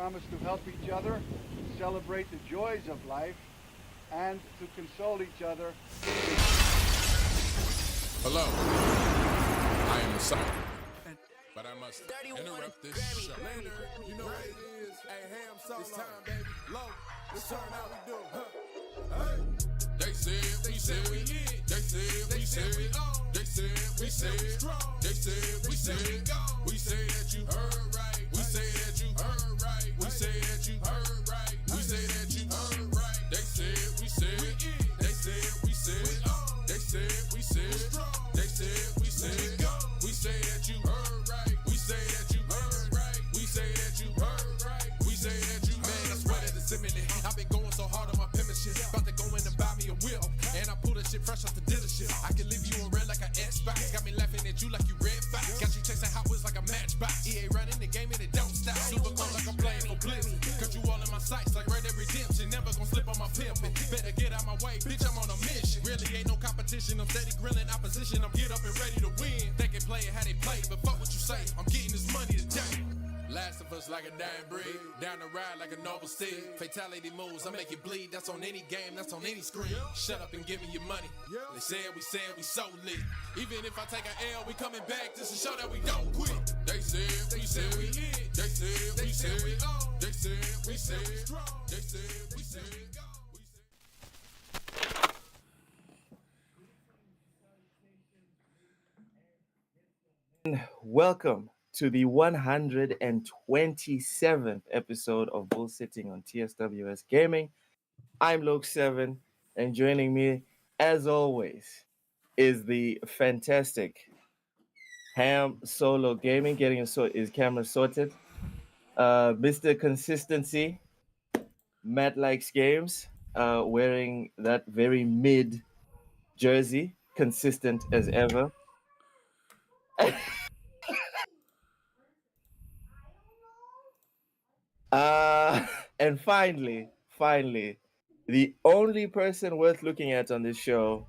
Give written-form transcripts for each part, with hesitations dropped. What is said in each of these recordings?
promise to help each other, celebrate the joys of life, and to console each other. Hello, I am the Messiah, but I must interrupt this show. Later, you know what it is. Hey, Ham Solo. It's time, baby. Low, let's turn out we do. Hey. They said, we said, we hit. They said, we said, we on. They said, we said, strong. They said, we said, we go. We say that you heard right. We say that you heard right. We say that you heard right. We say that you heard right. They said, we said, we in. They said, we said, we on. They said, we said, strong. They said, we said, go. We say that you heard right. We say that you heard right. We say that you heard right. We say that you heard right. Man, I swear that it's imminent. I've been going so hard on my penmanship. About to go in and buy me a wheel. And I pull that shit fresh off the dealership. I can leave you in red like an Xbox. Got me laughing at you like you red fox. Got you chasing Hot Wheels like a matchbox. EA running the game and it don't stop. Super cold like I'm playing for Blizzard. Cut you all in my sights like Red Dead Redemption. Never gonna slip on my pimpin'. Better get out my way, bitch, I'm on a mission. Really ain't no competition. I'm steady grilling opposition. I'm get up and ready to win. They can play it how they play, but fuck what you say. I'm getting this money today. Last of us like a dying breed. Down the ride like a noble steed. Fatality moves, I make you bleed. That's on any game, that's on any screen. Shut up and give me your money. They said we so lit. Even if I take an L, we coming back just to show that we don't quit. They said we said we hit. They said we said we on. They said we said strong. They said we said go. Welcome to the 127th episode of BullSittin on TSWS Gaming. I'm Luke7, and joining me, as always, is the fantastic Ham Solo Gaming, getting his camera sorted. Mr. Consistency, Matt Likes Games, wearing that very mid jersey, consistent as ever. And finally, the only person worth looking at on this show,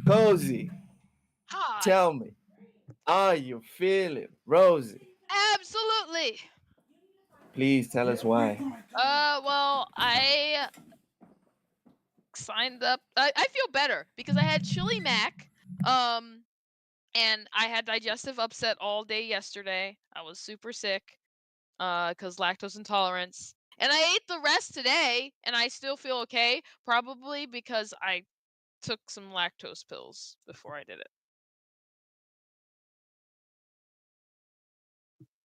Cozy. Hi. Tell me, are you feeling Rosie? Absolutely. Please tell us why. Well, I signed up. I feel better because I had chili mac. And I had digestive upset all day yesterday. I was super sick. Because lactose intolerance. And I ate the rest today, and I still feel okay. Probably because I took some lactose pills before I did it.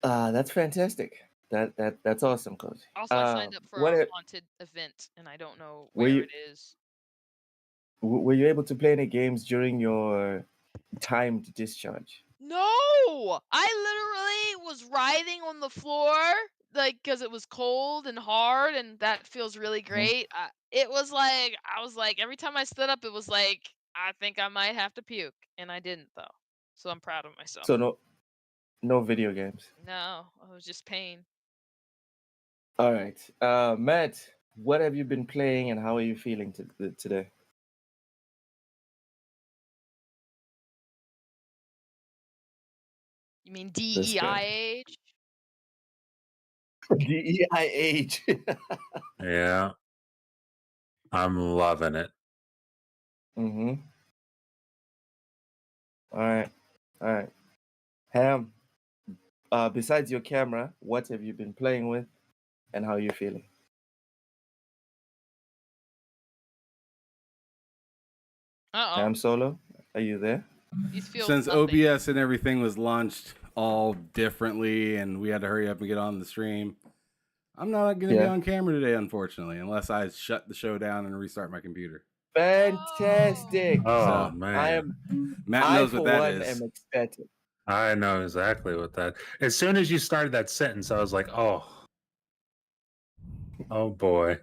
That's fantastic. That's awesome, Cozy. Also, I signed up for a haunted event, and I don't know where it is. Were you able to play any games during your timed discharge? No! I literally was writhing on the floor, like, because it was cold and hard, and that feels really great. It was like, I was like, every time I stood up, it was like, I think I might have to puke, and I didn't, though. So I'm proud of myself. So no video games? No, it was just pain. All right. Matt, what have you been playing, and how are you feeling today? You mean DEIH? DEIH. Yeah. I'm loving it. Mm-hmm. All right. Ham, besides your camera, what have you been playing with, and how are you feeling? Ham Solo, are you there? Since OBS and everything was launched all differently and we had to hurry up and get on the stream, I'm not going to be on camera today, unfortunately, unless I shut the show down and restart my computer. Fantastic. Oh, man. Matt knows what that is. Am ecstatic. I know exactly what that. As soon as you started that sentence, I was like, oh boy.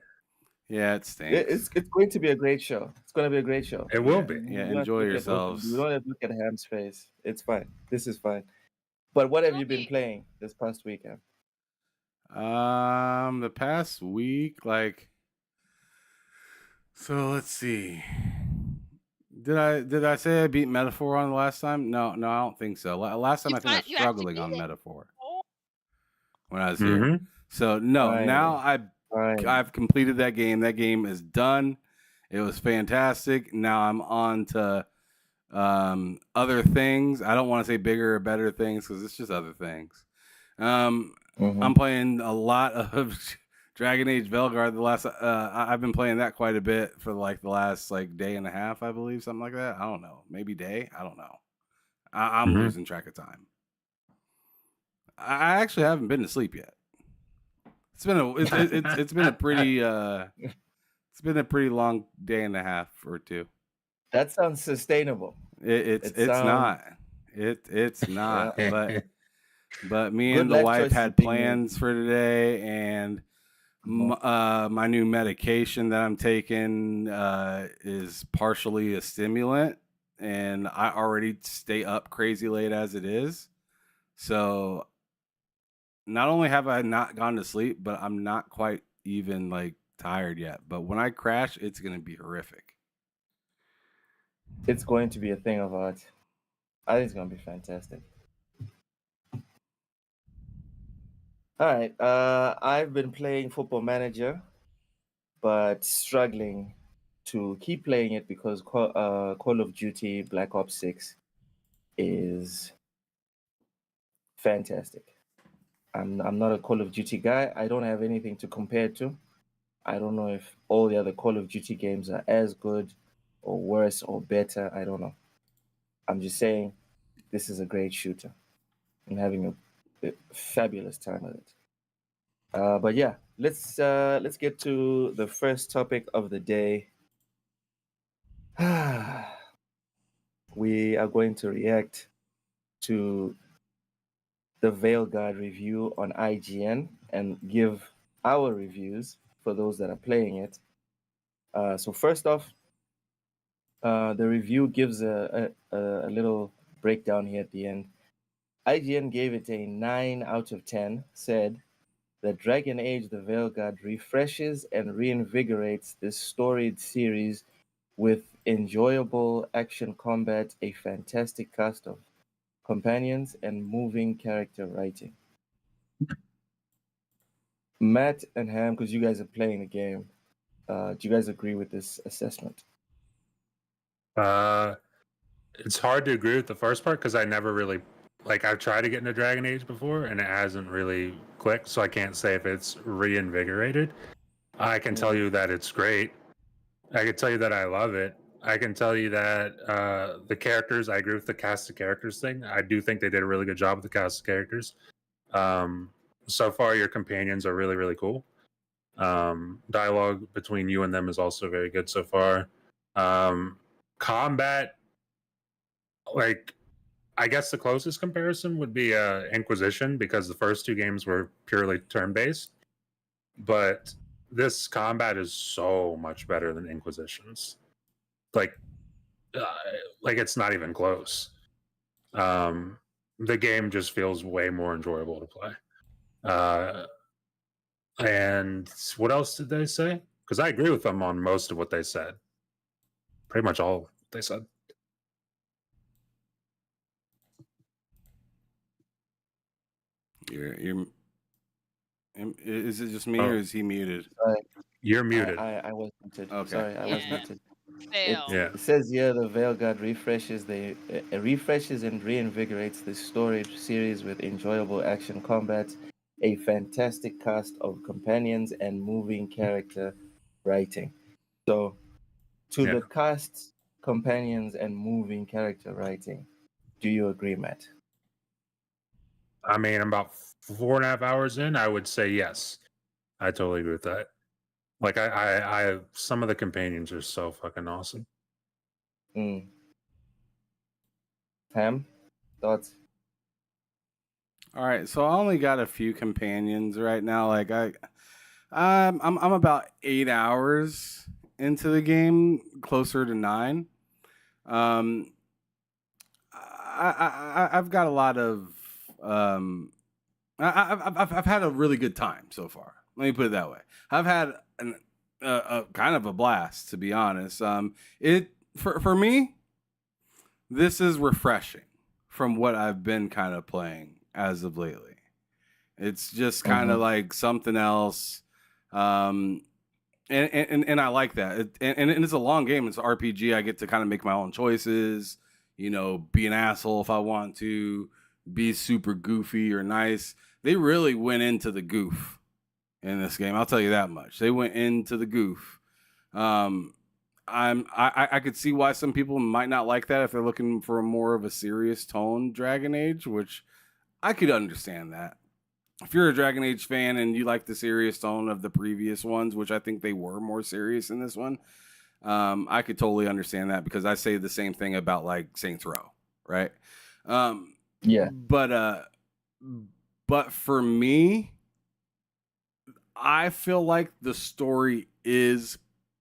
Yeah, it stinks. It's going to be a great show. It's going to be a great show. It will be. Yeah, enjoy yourselves. You don't have to look at Ham's face. It's fine. This is fine. But what have you been playing this past weekend? The past week, so let's see. Did I say I beat Metaphor on the last time? No, I don't think so. Last time I think I was struggling on Metaphor when I was here. So no, Finally. now Finally. I've completed that game. That game is done. It was fantastic. Now I'm on to other things. I don't want to say bigger or better things because it's just other things. I'm playing a lot of Dragon Age Veilguard. I've been playing that quite a bit for like the last like day and a half, I believe, something like that. I don't know, maybe day. I don't know. I'm losing track of time. I actually haven't been to sleep yet. It's been a pretty it's been a pretty long day and a half or two. That sounds sustainable. It's not. It's not. Yeah. But me Good and the life wife choices had being made. plans for today, and my new medication that I'm taking is partially a stimulant, and I already stay up crazy late as it is. So not only have I not gone to sleep, but I'm not quite even like tired yet. But when I crash, it's going to be horrific. It's going to be a thing of art. I think it's going to be fantastic. All right. I've been playing Football Manager, but struggling to keep playing it because Call of Duty Black Ops 6 is fantastic. I'm not a Call of Duty guy. I don't have anything to compare it to. I don't know if all the other Call of Duty games are as good or worse or better. I don't know. I'm just saying this is a great shooter. I'm having a fabulous time with it. But yeah, let's get to the first topic of the day. We are going to react to the Veilguard review on IGN and give our reviews for those that are playing it. So first off, the review gives a little breakdown here at the end. IGN gave it a 9 out of 10, said that Dragon Age the Veilguard refreshes and reinvigorates this storied series with enjoyable action combat, a fantastic cast of companions, and moving character writing. Matt and Ham, because you guys are playing the game, do you guys agree with this assessment? It's hard to agree with the first part because I never really I've tried to get into Dragon Age before and it hasn't really clicked, so I can't say if it's reinvigorated. I can tell you that it's great. I can tell you that I love it. I can tell you that the characters, I agree with the cast of characters thing. I do think they did a really good job with the cast of characters. So far, your companions are really, really cool. Dialogue between you and them is also very good so far. Combat, I guess the closest comparison would be Inquisition, because the first two games were purely turn-based. But this combat is so much better than Inquisition's. It's not even close. The game just feels way more enjoyable to play. And what else did they say? Because I agree with them on most of what they said. Pretty much all they said. Is it just me or is he muted? You're muted. I was muted. Okay. Sorry, I was muted. Fail. It says here the Veilguard refreshes and reinvigorates this storied series with enjoyable action combat, a fantastic cast of companions, and moving character writing. So, the cast, companions, and moving character writing, do you agree, Matt? I mean, I'm about 4.5 hours in. I would say yes. I totally agree with that. I some of the companions are so fucking awesome. Ham, thoughts? All right, so I only got a few companions right now. I'm about 8 hours into the game, closer to 9. I've got a lot of I've had a really good time so far. Let me put it that way. I've had a kind of a blast, to be honest. For me, this is refreshing from what I've been kind of playing as of lately. It's just kind of like something else. And I like that. And it's a long game. It's an RPG. I get to kind of make my own choices, you know, be an asshole if I want to, be super goofy or nice. They really went into the goof in this game. I'll tell you that much. They went into the goof. I could see why some people might not like that if they're looking for a more of a serious tone Dragon Age, which I could understand that. If you're a Dragon Age fan and you like the serious tone of the previous ones, which I think they were more serious in this one, I could totally understand that because I say the same thing about like Saints Row, right? Yeah. But for me, I feel like the story is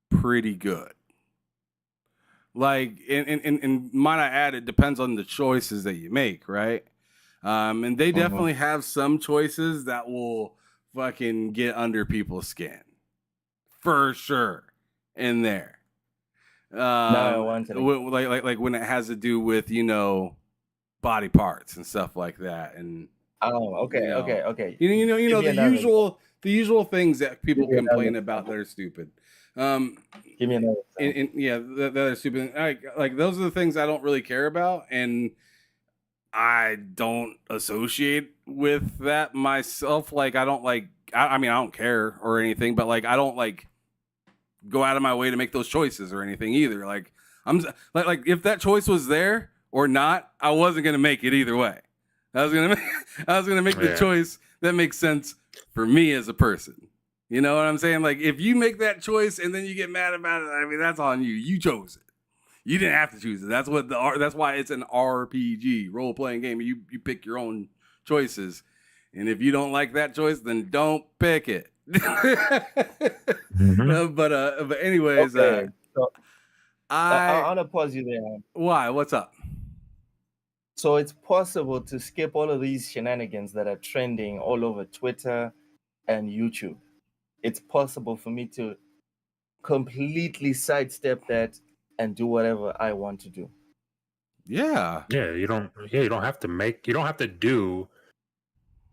pretty good. Like, and might I add, it depends on the choices that you make, right? And they definitely have some choices that will fucking get under people's skin, for sure. In there, like when it has to do with, you know, body parts and stuff like that, and okay. You know the usual things that people complain about that are stupid. Give me another. That are stupid. Like those are the things I don't really care about, and I don't associate with that myself. Like I don't like. I mean, I don't care or anything, but like I don't like go out of my way to make those choices or anything either. Like I'm like if that choice was there or not, I wasn't gonna make it either way. I was gonna make the choice that makes sense for me as a person. You know what I'm saying? Like if you make that choice and then you get mad about it, I mean that's on you. You chose it. You didn't have to choose it. That's why it's an RPG, role playing game. You pick your own choices, and if you don't like that choice, then don't pick it. But anyways, okay. So, I want to pause you there. Why? What's up? So it's possible to skip all of these shenanigans that are trending all over Twitter and YouTube. It's possible for me to completely sidestep that and do whatever I want to do. Yeah. You don't have to do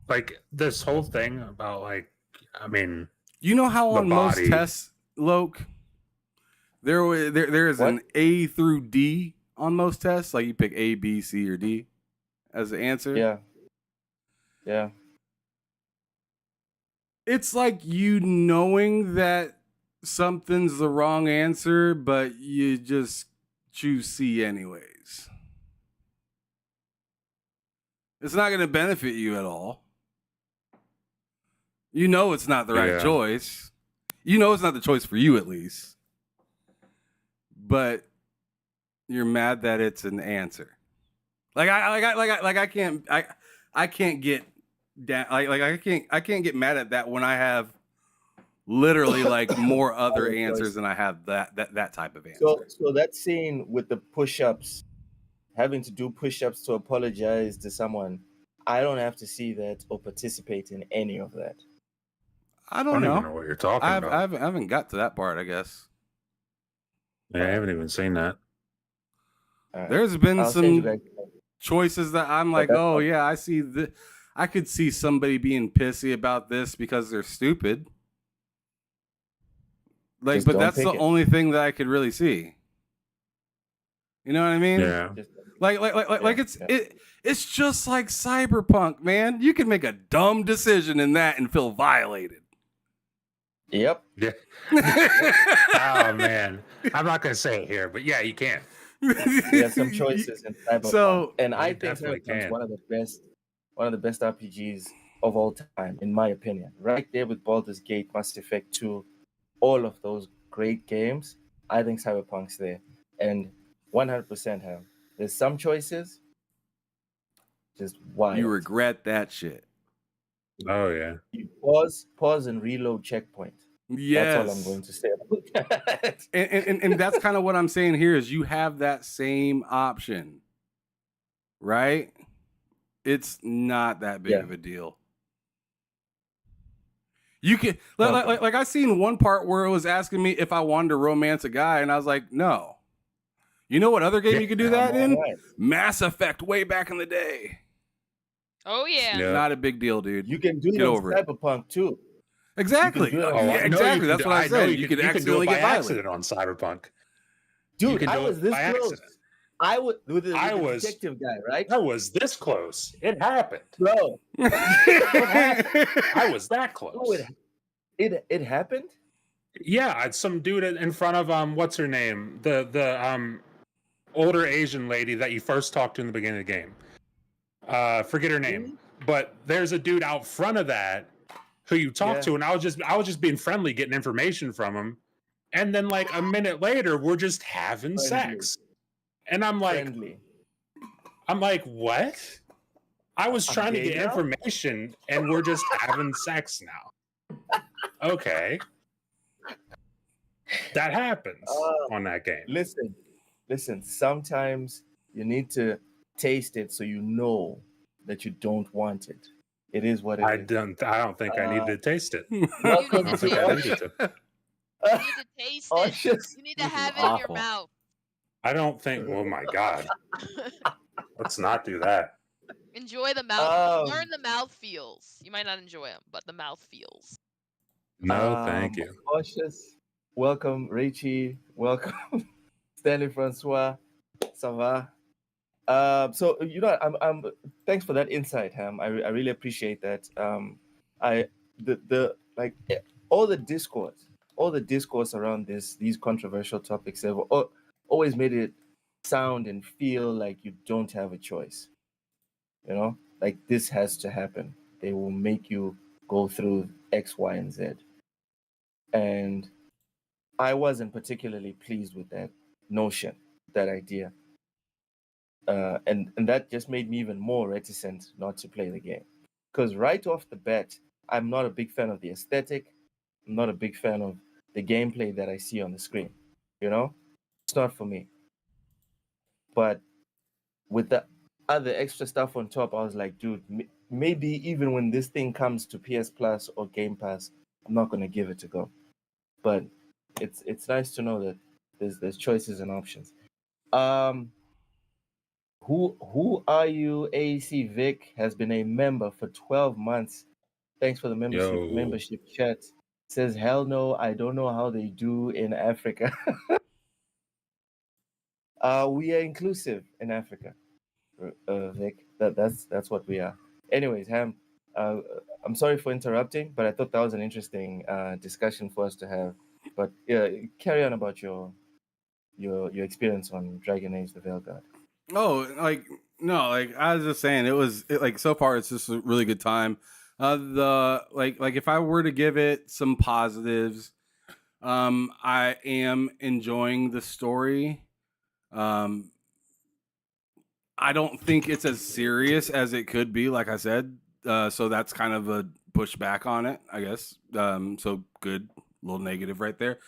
like this whole thing about like, I mean, you know how on most tests, Loke, there is an A through D on most tests. Like you pick A, B, C, or D as the answer. Yeah. It's like you knowing that something's the wrong answer, but you just choose C anyways. It's not going to benefit you at all. You know it's not the right choice. You know it's not the choice for you at least. But you're mad that it's an answer. I can't get down. I can't get mad at that when I have literally like more other answers than I have that type of answer. So that scene with the push-ups, having to do push-ups to apologize to someone, I don't have to see that or participate in any of that. I don't know. Even know what you're talking about. I haven't got to that part, I guess. Yeah, I haven't even seen that. Right. There's been some choices that I'm like, oh yeah, I see I could see somebody being pissy about this because they're stupid. Like, but that's the only thing that I could really see. You know what I mean? Yeah. Like it's just like Cyberpunk, man. You can make a dumb decision in that and feel violated. Yep. Yeah. Oh man, I'm not gonna say it here, but yeah, you can. There's some choices in Cyberpunk, so, and I think Cyberpunk is one of the best RPGs of all time, in my opinion. Right there with Baldur's Gate, Mass Effect 2, all of those great games. I think Cyberpunk's there, and 100% have. There's some choices. Just wild. You regret that shit. Oh yeah. You pause and reload checkpoint. Yes. That's all I'm going to say about that. And that's kind of what I'm saying here is you have that same option, right? It's not that big of a deal. You can like I seen one part where it was asking me if I wanted to romance a guy, and I was like, no. You know what other game you could do that in? Right. Mass Effect way back in the day. Oh yeah. Yeah. Not a big deal, dude. You can do it Get on over it. Cyberpunk too. Exactly. do it on- Oh, Yeah, I know you exactly. can That's do- what I know said. You could do accidentally it by get violent. accident on Cyberpunk. Dude, can I do was it this by close. accident. I would with the I was- detective guy, right? I was this close. It happened. Bro, I was that bro, close. it happened. Yeah, I had some dude in front of what's her name? The older Asian lady that you first talked to in the beginning of the game. Forget her name. But there's a dude out front of that who you talk to, and I was just being friendly, getting information from him. And then like a minute later, we're just having sex. And I'm like, what? I was trying to get information, and we're just having sex now. Okay. That happens on that game. Listen. Sometimes you need to taste it so you know that you don't want it. It is what it I is. don't think I needed to taste it. You I need don't to think I taste needed it. to. You need to taste Oh, it. just- You need to This is have it in your awful. mouth. I don't think. Oh my god! Let's not do that. Enjoy the mouth. Um, Learn the mouth feels. You might not enjoy them, but the mouth feels. No, thank you. Cautious. Welcome, Rachie. Welcome, Stanley Francois. Ça va? So I'm. Thanks for that insight, Ham. I really appreciate that. All the discourse around these controversial topics have always made it sound and feel like you don't have a choice. You know, like this has to happen. They will make you go through X, Y, and Z. And I wasn't particularly pleased with that notion, that idea. And that just made me even more reticent not to play the game. Because right off the bat, I'm not a big fan of the aesthetic. I'm not a big fan of the gameplay that I see on the screen. You know, it's not for me. But with the other extra stuff on top, I was like, dude, maybe even when this thing comes to PS Plus or Game Pass, I'm not gonna give it a go. But it's nice to know that there's choices and options. Who are you? AEC Vic has been a member for 12 months. Thanks for the membership chat. Says, hell no, I don't know how they do in Africa. We are inclusive in Africa, Vic. That's what we are. Anyways, Ham, I'm sorry for interrupting, but I thought that was an interesting discussion for us to have. But yeah, carry on about your experience on Dragon Age: The Veilguard. Oh, like I was just saying, like so far it's just a really good time. Like if I were to give it some positives, I am enjoying the story. I don't think it's as serious as it could be, like I said. So that's kind of a pushback on it, I guess. So good, little negative right there.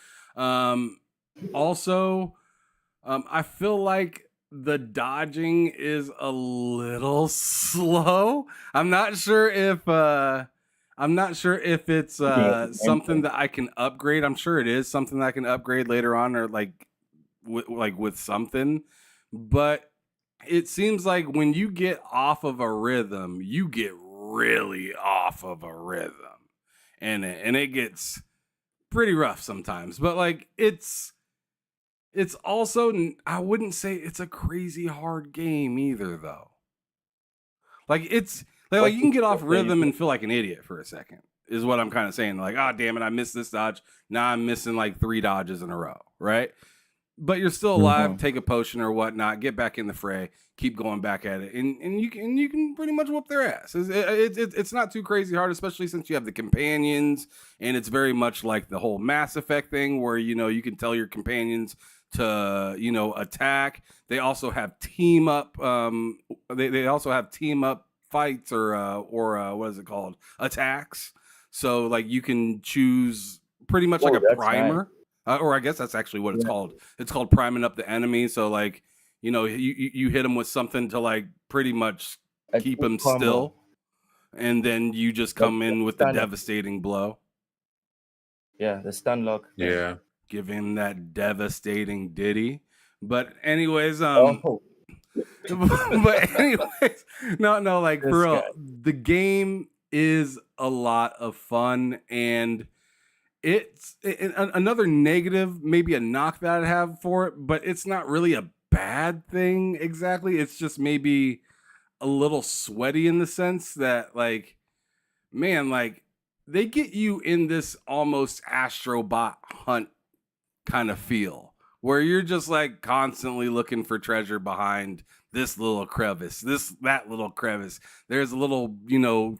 Also, I feel like the dodging is a little slow. I'm not sure if it's something that I can upgrade. I'm sure it is something that I can upgrade later on, or like with something. But it seems like when you get off of a rhythm, you get really off of a rhythm, and it gets pretty rough sometimes. But like it's also, I wouldn't say it's a crazy hard game either, though. Like it's like you can get off rhythm and feel like an idiot for a second, is what I'm kind of saying. Like, oh damn it, I missed this dodge. Now I'm missing like 3 dodges in a row, right? But you're still alive. Take a potion or whatnot. Get back in the fray. Keep going back at it, and you can pretty much whoop their ass. It's not too crazy hard, especially since you have the companions, and it's very much like the whole Mass Effect thing, where you can tell your companions to attack. They also have team up. They also have team up fights or what is it called? Attacks. So like you can choose pretty much like a primer. Nice. Or I guess that's actually what it's called. It's called priming up the enemy. So like, you hit them with something to like pretty much keep them still, and then you just come in with the devastating blow. Yeah, the stun lock. Give him that devastating ditty. But anyways, But anyways, no, like This for real, guy. the game is a lot of fun, and another negative, maybe a knock that I'd have for it, but it's not really a bad thing exactly. It's just maybe a little sweaty in the sense that, like, man, like they get you in this almost Astrobot hunt kind of feel where you're just like constantly looking for treasure behind this little crevice, that little crevice. There's a little,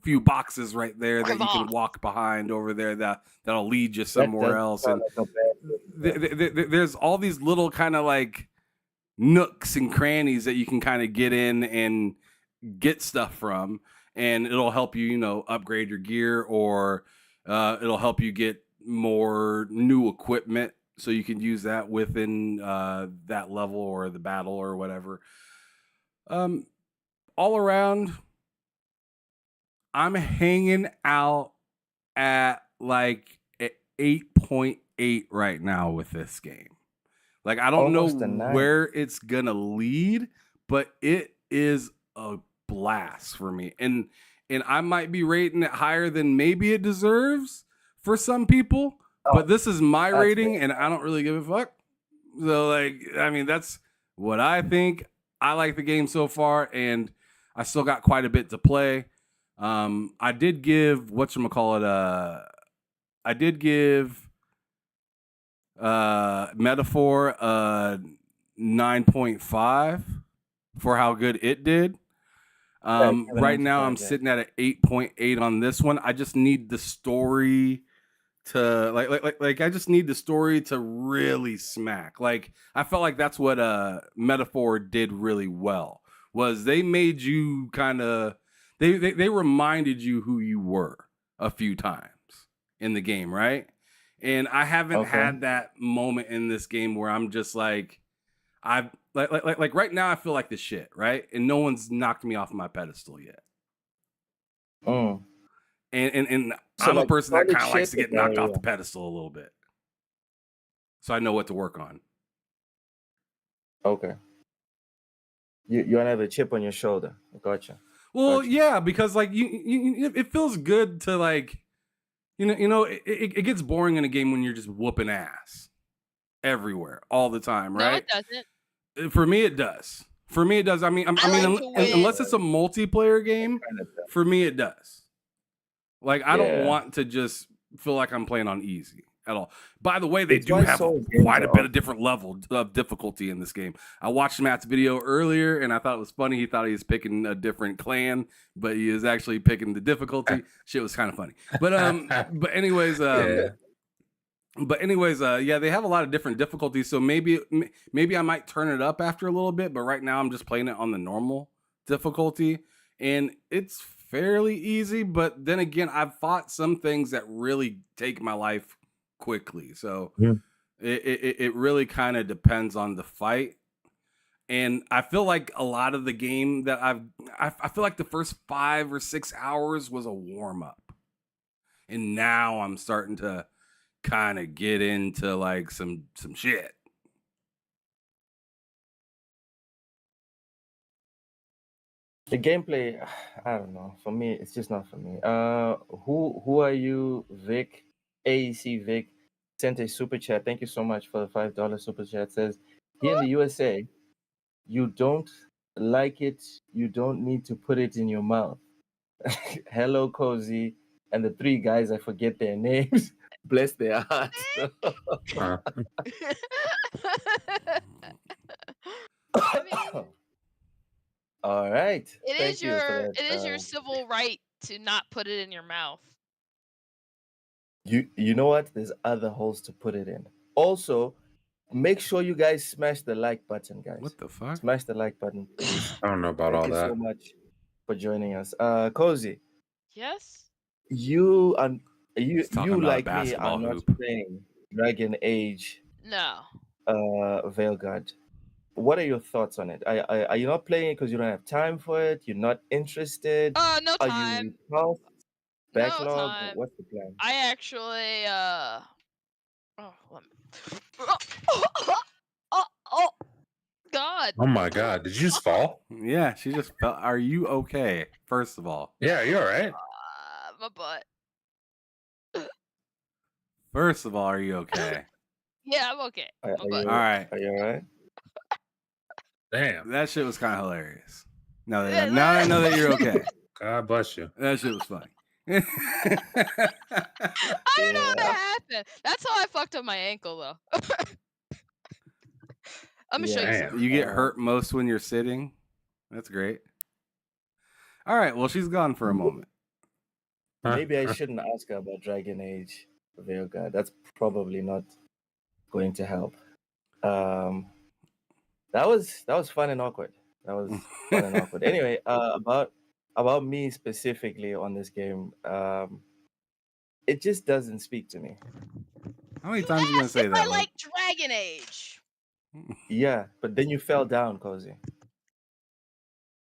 few boxes right there that you can walk behind over there that'll lead you That somewhere doesn't else. sound And like a bad thing. there's all these little kind of like nooks and crannies that you can kind of get in and get stuff from, and it'll help you, upgrade your gear, or it'll help you get more new equipment so you can use that within that level or the battle or whatever. All around, I'm hanging out at like 8.8 right now with this game. Like, I don't Almost a know 9. where it's gonna lead, but it is a blast for me. And I might be rating it higher than maybe it deserves for some people, but this is my that's rating, fair. and I don't really give a fuck. So, like, I mean, that's what I think. I like the game so far, and I still got quite a bit to play. I did give I did give Metaphor 9.5 for how good it did. Right now I'm sitting at an 8.8 on this one. I just need the story to like I just need the story to really smack. Like, I felt like that's what Metaphor did really well. Was they made you kind of they reminded you who you were a few times in the game, right? And I haven't had that moment in this game where I'm just like, I've like right now I feel like the shit, right? And no one's knocked me off my pedestal yet. Mm. And So, I'm a like, person that solid kind of likes to shit, get knocked off yeah. the pedestal a little bit, so I know what to work on. Okay. You wanna have a chip on your shoulder. Gotcha. Well, Gotcha. yeah, because like it feels good to like, it gets boring in a game when you're just whooping ass everywhere all the time, No, right? it doesn't. For me, it does. For me, it does. I mean, I like to win. unless it's a multiplayer game, Kind of stuff. for me, it does. Like, I don't Yeah. want to just feel like I'm playing on easy at all. By the way, they It's do why have Souls games quite a are bit awesome. of different level of difficulty in this game. I watched Matt's video earlier, and I thought it was funny. He thought he was picking a different clan, but he was actually picking the difficulty. Shit was kind of funny. But anyways, Yeah. yeah, they have a lot of different difficulties. So maybe I might turn it up after a little bit. But right now, I'm just playing it on the normal difficulty, and it's fairly easy. But then again, I've fought some things that really take my life quickly. So Yeah. it really kind of depends on the fight. And I feel like a lot of the game that I feel like the first 5 or 6 hours was a warm up, and now I'm starting to kind of get into like some shit. The gameplay, I don't know. For me, it's just not for me. Who are you, Vic? AEC Vic sent a super chat. Thank you so much for the $5 super chat. Says here in the USA, you don't like it, you don't need to put it in your mouth. Hello, Cozy, and the 3 guys, I forget their names. Bless their hearts. Huh. I mean, All right. it Thank is you for that. your civil right to not put it in your mouth. You know what? There's other holes to put it in. Also, make sure you guys smash the like button, guys. What the fuck? Smash the like button, please. I don't know about Thank all you that. so much for joining us. Cozy, Yes. you He's talking you about a like me basketball are not hoop. playing Dragon Age No. Veilguard. What are your thoughts on it? Are you not playing it because you don't have time for it? You're not interested? No Are time. you repulsed? No Backlog? time. What's the plan? I actually let me... God. Oh my god, did you just fall? Yeah, she just felt. Are you okay? First of all. Yeah, you all right? My butt. First of all, are you okay? Yeah, I'm okay. Are, My are butt. you All right. Are you all right? Damn. That shit was kind of hilarious. Now that I know that you're okay. God bless you. That shit was funny. I didn't know Yeah. that happened. That's how I fucked up my ankle, though. I'm gonna show you Damn. some. You get hurt most when you're sitting. That's great. All right. Well, she's gone for a moment. Maybe I shouldn't ask her about Dragon Age Veilguard. That's probably not going to help. That was fun and awkward. That was fun and awkward. Anyway, about me specifically on this game, it just doesn't speak to me. How many times are you gonna say If that? I Luke? like Dragon Age. Yeah, but then you fell down, Cozy.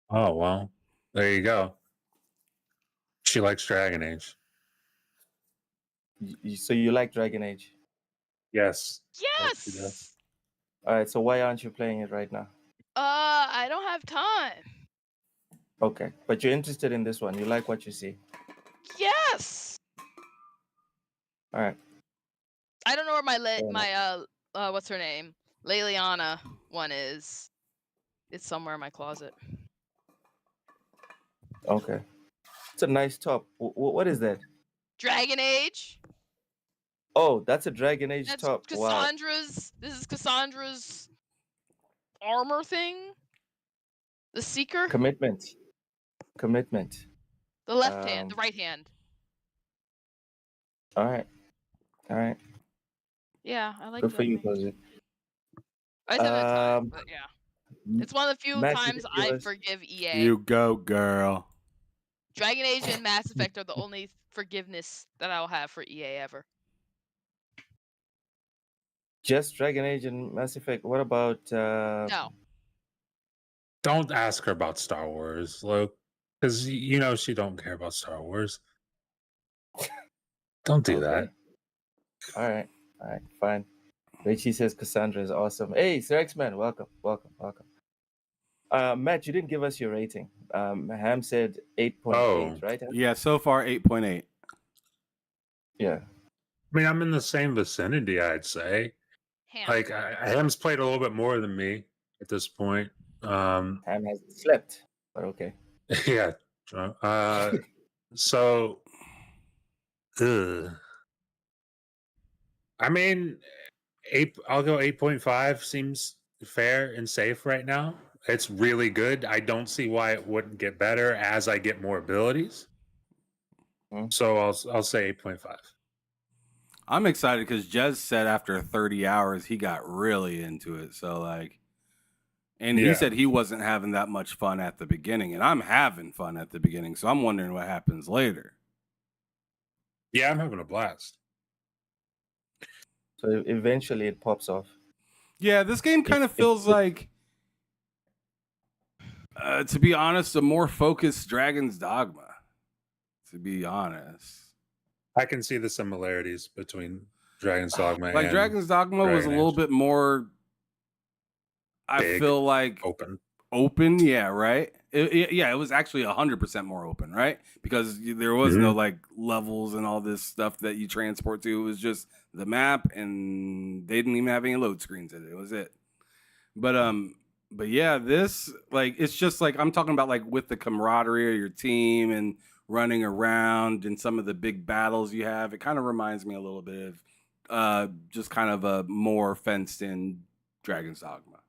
Oh well. There you go. She likes Dragon Age. So you like Dragon Age? Yes. Yes, she does. Yes. All right. So why aren't you playing it right now? I don't have time. Okay, but you're interested in this one. You like what you see. Yes. All right. I don't know where enough. my what's her name? Leliana one is. It's somewhere in my closet. Okay. It's a nice top. What is that? Dragon Age. Oh, that's a Dragon Age That's top. Wow. Cassandra's. This is Cassandra's armor thing. The Seeker. Commitment. The left hand. The right hand. All right. Yeah, I like Good that for you, thing. Cozy. I just haven't had time, but yeah. It's one of the few Matt, you times did give I us- forgive EA. You go, girl. Dragon Age and Mass Effect are the only forgiveness that I'll have for EA ever. Just Dragon Age and Mass Effect. What about No. Don't ask her about Star Wars, Luke. Because you know she don't care about Star Wars. Don't do that. All right, fine. Rachie says Cassandra is awesome. Hey, Sir X-Man, welcome. Matt, you didn't give us your rating. Ham said 8.8, right? Yeah, so far 8.8. Yeah. I mean, I'm in the same vicinity, I'd say. Ham. Like, Ham's played a little bit more than me at this point. Ham hasn't slept, but okay. Yeah. So, I mean, I'll go 8.5 seems fair and safe right now. It's really good. I don't see why it wouldn't get better as I get more abilities. So I'll say 8.5. I'm excited because Jez said after 30 hours he got really into it. So like, and he said he wasn't having that much fun at the beginning, and I'm having fun at the beginning. So I'm wondering what happens later. Yeah, I'm having a blast. So eventually it pops off. Yeah, this game kind of feels like, to be honest, a more focused Dragon's Dogma. To be honest, I can see the similarities between Dragon's Dogma like and Dragon's Dogma was a Dragon little Age. bit more. I Big, feel like open. Yeah, right. It was actually 100% more open, right? Because there was no like levels and all this stuff that you transport to. It was just the map, and they didn't even have any load screens in it. It was it. But yeah, this like it's just like I'm talking about like with the camaraderie of your team and running around and some of the big battles you have. It kind of reminds me a little bit of just kind of a more fenced in Dragon's Dogma.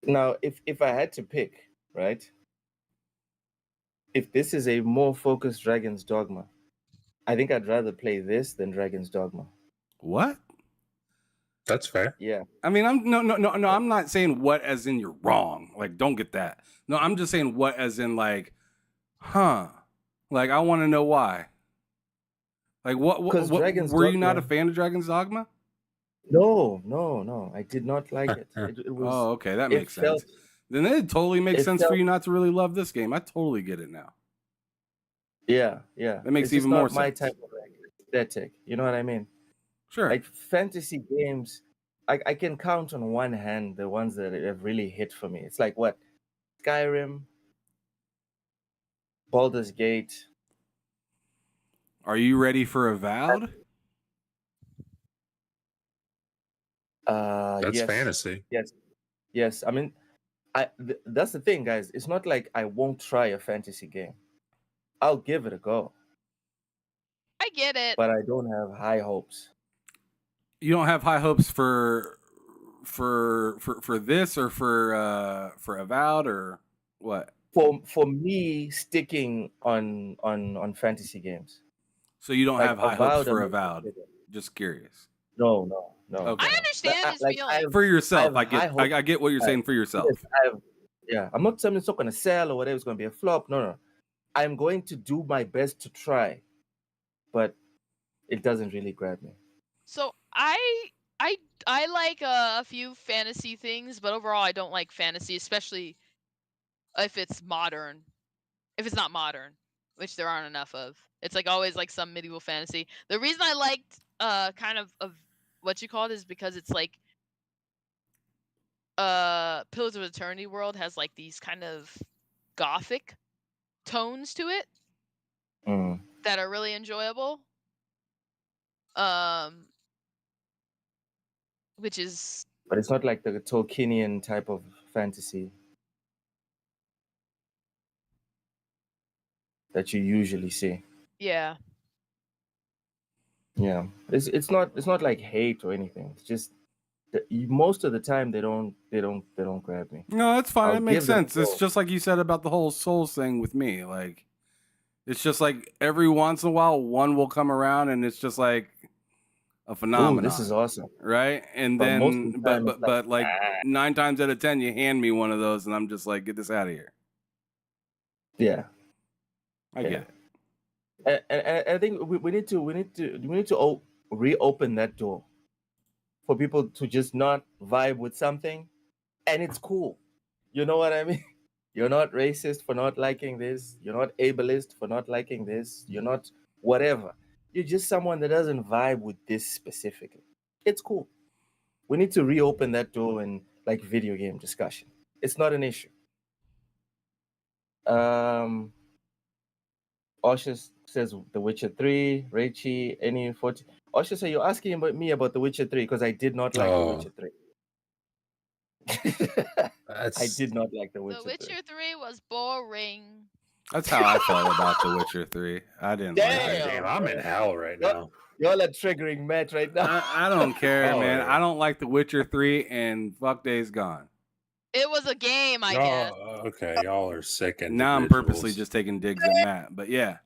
Now, if I had to pick, right? If this is a more focused Dragon's Dogma, I think I'd rather play this than Dragon's Dogma. What? That's fair. Yeah. I mean, I'm not saying what as in you're wrong. Like, don't get that. No, I'm just saying what as in like, like I want to know why. Like what were you not a fan of Dragon's Dogma? No. I did not like it. It was, oh, okay, that makes sense. Then it totally makes sense for you not to really love this game. I totally get it now. Yeah. That makes it's even just more not my sense. type of aesthetic. You know what I mean? Sure. Like fantasy games I can count on one hand the ones that have really hit for me. It's like what? Skyrim, Baldur's Gate. Are you ready for Avowed? That's Yes, fantasy. yes. I mean, that's the thing, guys. It's not like I won't try a fantasy game. I'll give it a go, I get it. but I don't have high hopes. You don't have high hopes for this or for Avowed or what? For me, sticking on fantasy games. So you don't Like have high hopes Avowed, for I'm Avowed. interested in. Just curious. No. Okay. I understand his Like feeling. For yourself, I I have high get hopes. I get what you're saying for yourself. Yes, yeah, I'm not saying it's not going to sell or whatever. It's going to be a flop. No. I'm going to do my best to try, but it doesn't really grab me. So I like a few fantasy things, but overall I don't like fantasy, especially if it's modern. If it's not modern, which there aren't enough of. It's like always like some medieval fantasy. The reason I liked kind of what you call it is because it's like Pillars of Eternity world has like these kind of gothic tones to it Mm. that are really enjoyable. Which is But it's not like the Tolkienian type of fantasy that you usually see. yeah. Yeah, it's not like hate or anything. It's just most of the time they don't grab me. No, that's fine. I'll It makes give them a sense. It's go. just like you said about the whole Souls thing with me. Like, it's just like every once in a while, one will come around, and it's just like a Ooh, phenomenon. this is awesome. right? And But most of then, the time it's but like ah. 9 times out of 10, you hand me one of those, and I'm just like, get this out of here. Yeah, I Yeah. get it. and I think we need to reopen that door for people to just not vibe with something, and it's cool. You know what I mean? You're not racist for not liking this. You're not ableist for not liking this. You're not whatever. You're just someone that doesn't vibe with this specifically. It's cool. We need to reopen that door in like video game discussion. It's not an issue. Osha says The Witcher 3, Reichi, any 40. Osha says you're asking about me about The Witcher 3 because I did not like The Witcher 3. I did not like The Witcher The 3. Witcher 3 was boring. That's how I felt about The Witcher 3. I didn't like it. Damn, I'm in hell right now. Y'all are triggering Matt right now. I don't care, Oh, man. yeah. I don't like The Witcher 3, and fuck Days Gone. It was a game, I guess. Okay, y'all are sick individuals. Now I'm purposely just taking digs at Matt, but yeah,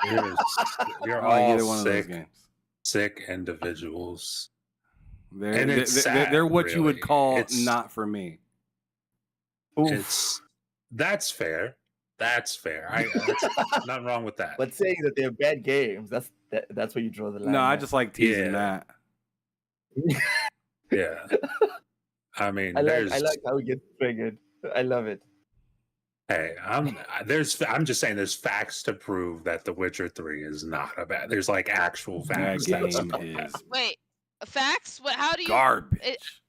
You're I like all either one of those sick, games. sick individuals. They're And it's they're what sad, you would really. call It's- not for me. That's fair. That's fair. That's nothing wrong with that. But saying that they're bad games, that's where you draw the line. No, I Matt. just like teasing Yeah. Matt. Yeah. I mean, I there's. like how he gets triggered. I love it. Hey, I'm just saying there's facts to prove that The Witcher 3 is not a bad. There's like actual That facts. game That's- is Wait, facts? What? How do you? garbage.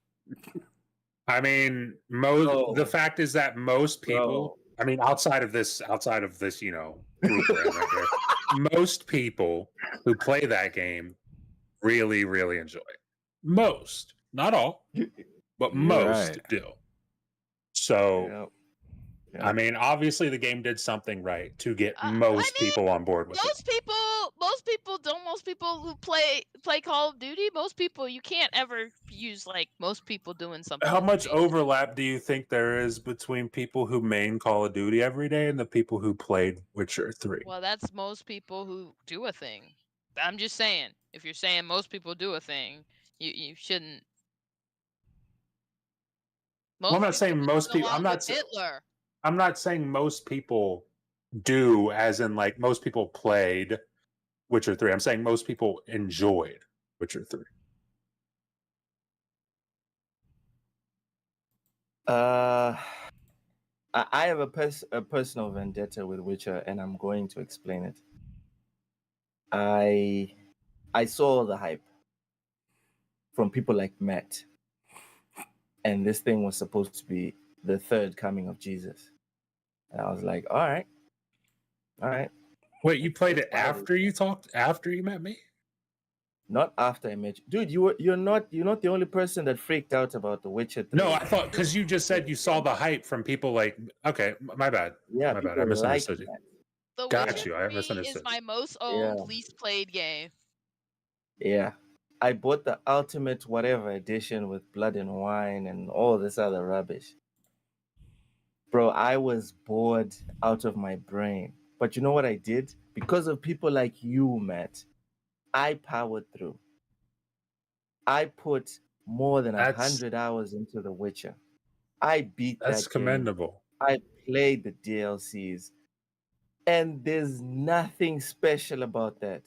I mean, Bro. the fact is that most people, I mean, outside of this, you know, group we're in right here, most people who play that game really, really enjoy it. Most, not all, but You're most right. do. So, Yeah. I mean, obviously the game did something right to get I most mean, people on board with it. Most people who play Call of Duty, most people you can't ever use like most people doing something. How in the much game. overlap do you think there is between people who main Call of Duty every day and the people who played Witcher 3? Well, that's most people who do a thing. I'm just saying, if you're saying most people do a thing, you shouldn't. Well, I'm not saying just most went people. along I'm not. with Hitler. I'm not saying most people do, as in like most people played Witcher 3. I'm saying most people enjoyed Witcher 3. I have a personal vendetta with Witcher, and I'm going to explain it. I saw the hype from people like Matt, and this thing was supposed to be the third coming of Jesus. And I was like, all right. Wait, you played it Whatever. after you met me? Not after I met you, dude. You're not the only person that freaked out about The Witcher 3. No, I thought because you just said you saw the hype from people like. Okay, my bad. Yeah, My bad. I people misunderstood like you. The Got Witcher you. I 3 is misunderstood. my most Yeah. owned, least played game. Yeah. I bought the ultimate whatever edition with blood and wine and all this other rubbish. Bro, I was bored out of my brain. But you know what I did? Because of people like you, Matt, I powered through. I put more than That's 100 hours into The Witcher. I beat that's that game. commendable. I played the DLCs. And there's nothing special about that.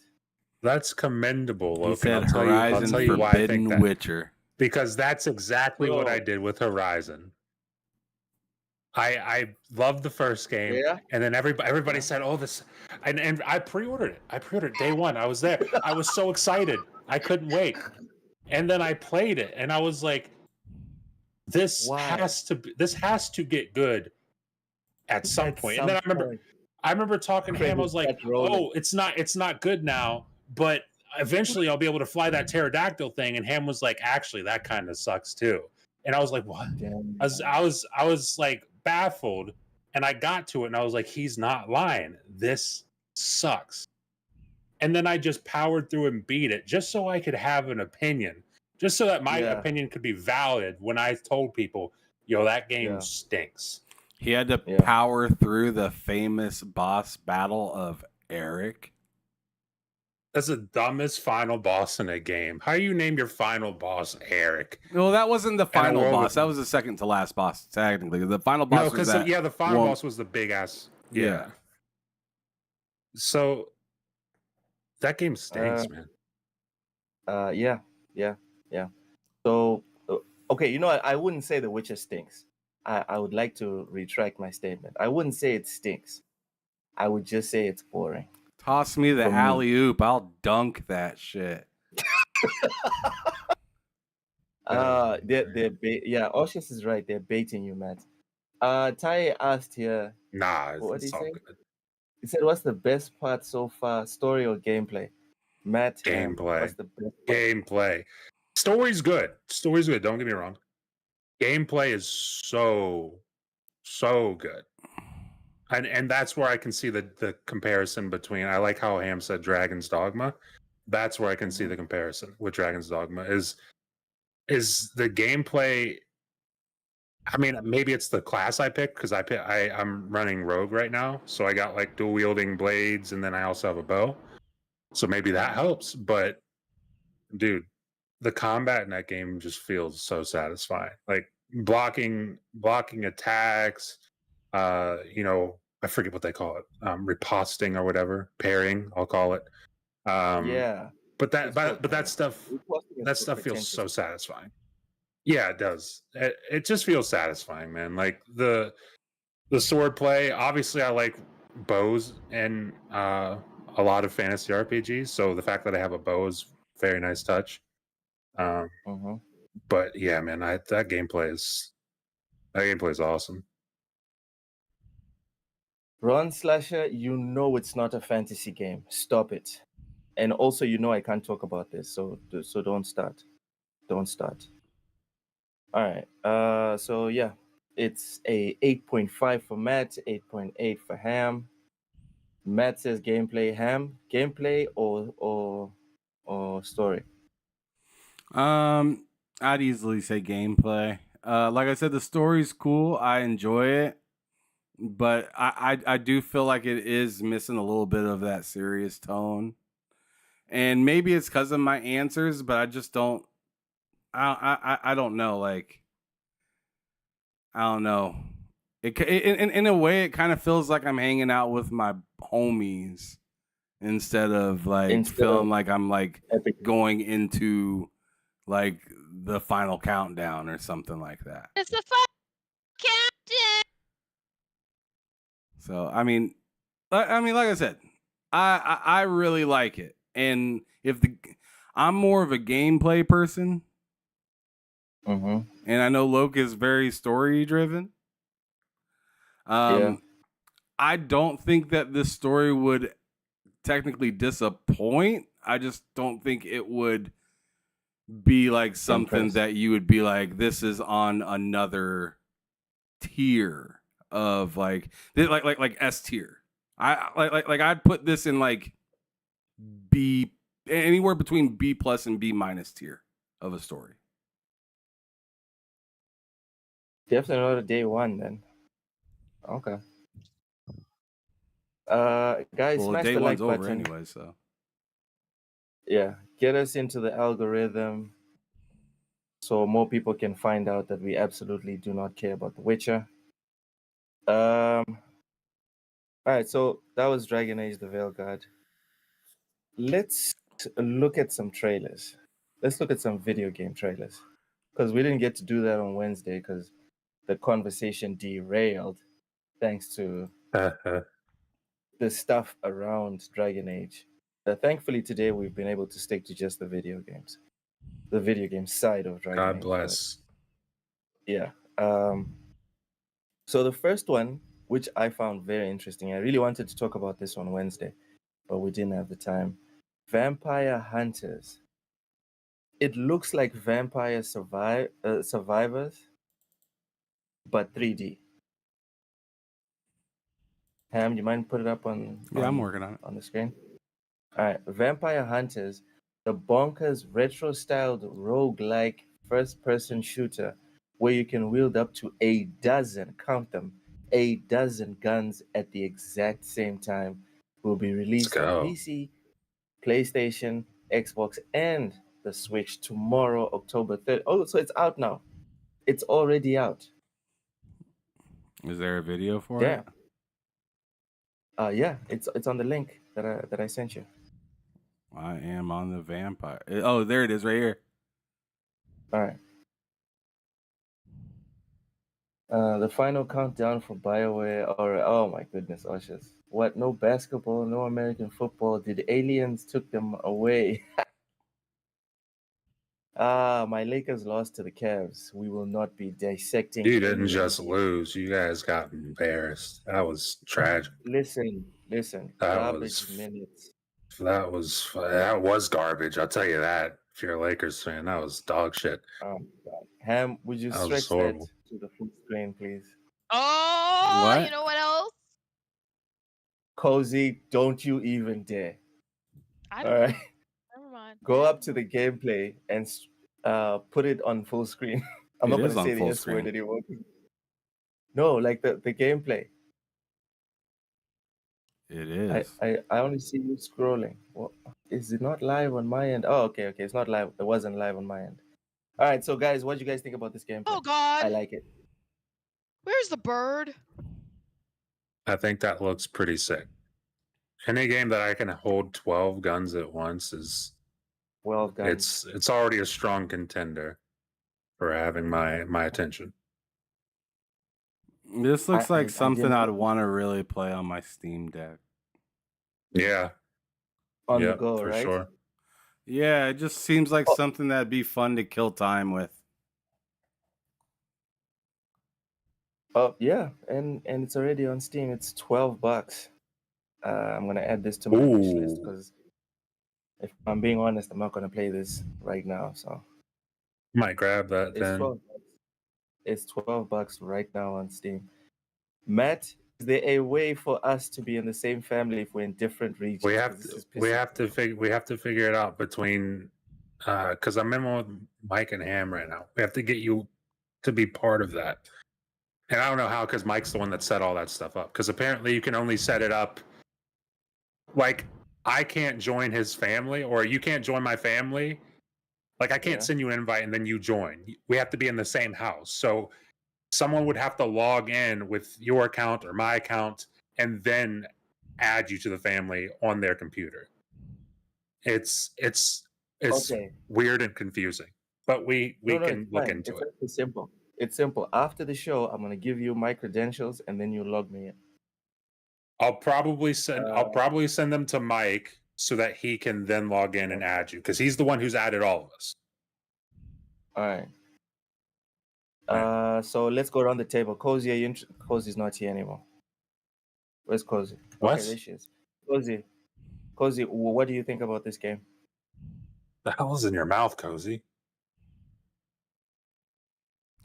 That's commendable, He Loki. said I'll Horizon tell you why I think Forbidden that. Witcher. Because that's exactly what I Bro. did with Horizon. I loved the first game, Yeah? and then everybody said, "Oh, this," and I pre-ordered it. I pre-ordered it day one. I was there. I was so excited. I couldn't wait. And then I played it, and I was like, "This Why? has to get good at some At point." And then some point. I remember talking to him. I was like, Credit rolling. "Oh, it's not good now, but eventually I'll be able to fly that pterodactyl thing." And Ham was like, "Actually, that kind of sucks too." And I was like, "What?" Damn. I was like baffled, and I got to it, and I was like, "He's not lying. This sucks." And then I just powered through and beat it, just so I could have an opinion, just so that my Yeah. opinion could be valid when I told people, "Yo, that game Yeah. stinks." He had to Yeah. power through the famous boss battle of Eric. That's the dumbest final boss in a game. How do you name your final boss Eric? Well, that wasn't the final world boss. with- That was the second to last boss, technically. The final No, boss was because that. the final one- boss was the big ass. Yeah. So that game stinks, man. Yeah. So, okay, you know what? I wouldn't say The Witcher stinks. I would like to retract my statement. I wouldn't say it stinks. I would just say it's boring. Toss me the For me. alley oop. I'll dunk that shit. Oshis is right. They're baiting you, Matt. Tai asked here, Nah, What it's did he all say? good. he said, what's the best part so far, story or gameplay? Matt, Gameplay. what's the best part? Gameplay. Story's good. Story's good. Don't get me wrong. Gameplay is so good. And that's where I can see the comparison between. I like how Ham said Dragon's Dogma. That's where I can see the comparison with Dragon's Dogma is the gameplay. I mean, maybe it's the class I picked because I'm running rogue right now, so I got like dual wielding blades, and then I also have a bow, so maybe that helps. But dude, the combat in that game just feels so satisfying. Like blocking attacks. I forget what they call it. Riposting or whatever, pairing. I'll call it. Yeah. But that It's but good, that stuff that stuff feels so satisfying. Yeah, it does. It just feels satisfying, man. Like the sword play. Obviously, I like bows and a lot of fantasy RPGs. So the fact that I have a bow is a very nice touch. But yeah, man, that gameplay is awesome. Ron Slasher, you know it's not a fantasy game. Stop it. And also, you know I can't talk about this, so don't start. Don't start. All right. So yeah, it's a 8.5 for Matt, 8.8 for Ham. Matt says gameplay. Ham, gameplay or story? I'd easily say gameplay. Like I said, the story's cool. I enjoy it, but I do feel like it is missing a little bit of that serious tone. And maybe it's because of my answers, but I just don't. I don't know. Like, I don't know. In a way, it kind of feels like I'm hanging out with my homies instead of feeling like I'm like Epic. going into like the final countdown or something like that. It's the captain. So like I said, I really like it, and I'm more of a gameplay person. and I know Loke is very story driven. Yeah. I don't think that this story would technically disappoint. I just don't think it would be like something Impressed. that you would be like, this is on another tier of like S tier. I like I'd put this in like B, anywhere between B plus and B minus tier of a story. Definitely not a day one then. Okay. Guys, Well, smash day the like one's over button. anyway, so Yeah, get us into the algorithm so more people can find out that we absolutely do not care about The Witcher. All right, so that was Dragon Age: The Veilguard. Let's look at some trailers. Let's look at some video game trailers because we didn't get to do that on Wednesday because the conversation derailed thanks to the stuff around Dragon Age. Thankfully, today we've been able to stick to just the video games, the video game side of Dragon God Age. bless. Yeah. So the first one, which I found very interesting, I really wanted to talk about this on Wednesday, but we didn't have the time. Vampire Hunters. It looks like Vampire Survivors, but 3D. Ham, you mind put it up on I'm working on it. on the screen? All right, Vampire Hunters, the bonkers retro-styled roguelike first-person shooter where you can wield up to a dozen, count them, a dozen guns at the exact same time, will be released on go. PC, PlayStation, Xbox, and the Switch tomorrow, October 3rd. Oh, so it's out now. It's already out. Is there a video for Damn. it? Yeah, it's on the link that I sent you. I am on the vampire. Oh, there it is, right here. All right. The final countdown for BioWare. Oh my goodness, Oshus. What? No basketball, no American football. Did aliens took them away? My Lakers lost to the Cavs. We will not be dissecting. You didn't any just NBA. lose. You guys got embarrassed. That was tragic. Listen. That Garbage was minutes. that was garbage. I'll tell you that. If you're a Lakers fan, that was dog shit. Oh God. Ham, would you That was stretch that horrible. to the full screen, please? Oh, What? you know what else? Cozy, don't you even dare. I All don't know. right. Never mind. Go up to the gameplay and put it on full screen. I'm It not going is to on say the full S word screen. anymore. No, like the gameplay. It is. I only see you scrolling. Well, is it not live on my end? Oh, okay. It's not live. It wasn't live on my end. All right, so guys, what do you guys think about this gameplay? Oh God. I like it. Where's the bird? I think that looks pretty sick. Any game that I can hold 12 guns at once is 12 guns. it's already a strong contender for having my attention. This looks like I something didn't I'd know. want to really play on my Steam Deck. Yeah. On the Yep, go, for right? sure. Yeah, it just seems like something that'd be fun to kill time with. Oh yeah, and it's already on Steam. It's $12. I'm gonna add this to my wish list Ooh. because if I'm being honest, I'm not gonna play this right now. So Might grab that it's then. $12. It's $12 right now on Steam. Matt, is there a way for us to be in the same family if we're in different regions? We 'Cause have this is to pissing we have to figure it out between because I'm in with Mike and Ham right now. We have to get you to be part of that. And I don't know how, because Mike's the one that set all that stuff up. Because apparently you can only set it up. Like, I can't join his family, or you can't join my family. Like, I can't Yeah. send you an invite and then you join. We have to be in the same house. So someone would have to log in with your account or my account and then add you to the family on their computer. It's Okay. weird and confusing. But we No, can it's look fine. into It's it. actually simple. It's simple. After the show, I'm gonna give you my credentials and then you log me in. I'll probably send Uh, them to Mike so that he can then log in and add you, because he's the one who's added all of us. All right. So let's go around the table. Cozy, Cozy's not here anymore. Where's Cozy? What? Okay, there she is. Cozy, what do you think about this game? The hell is in your mouth, Cozy?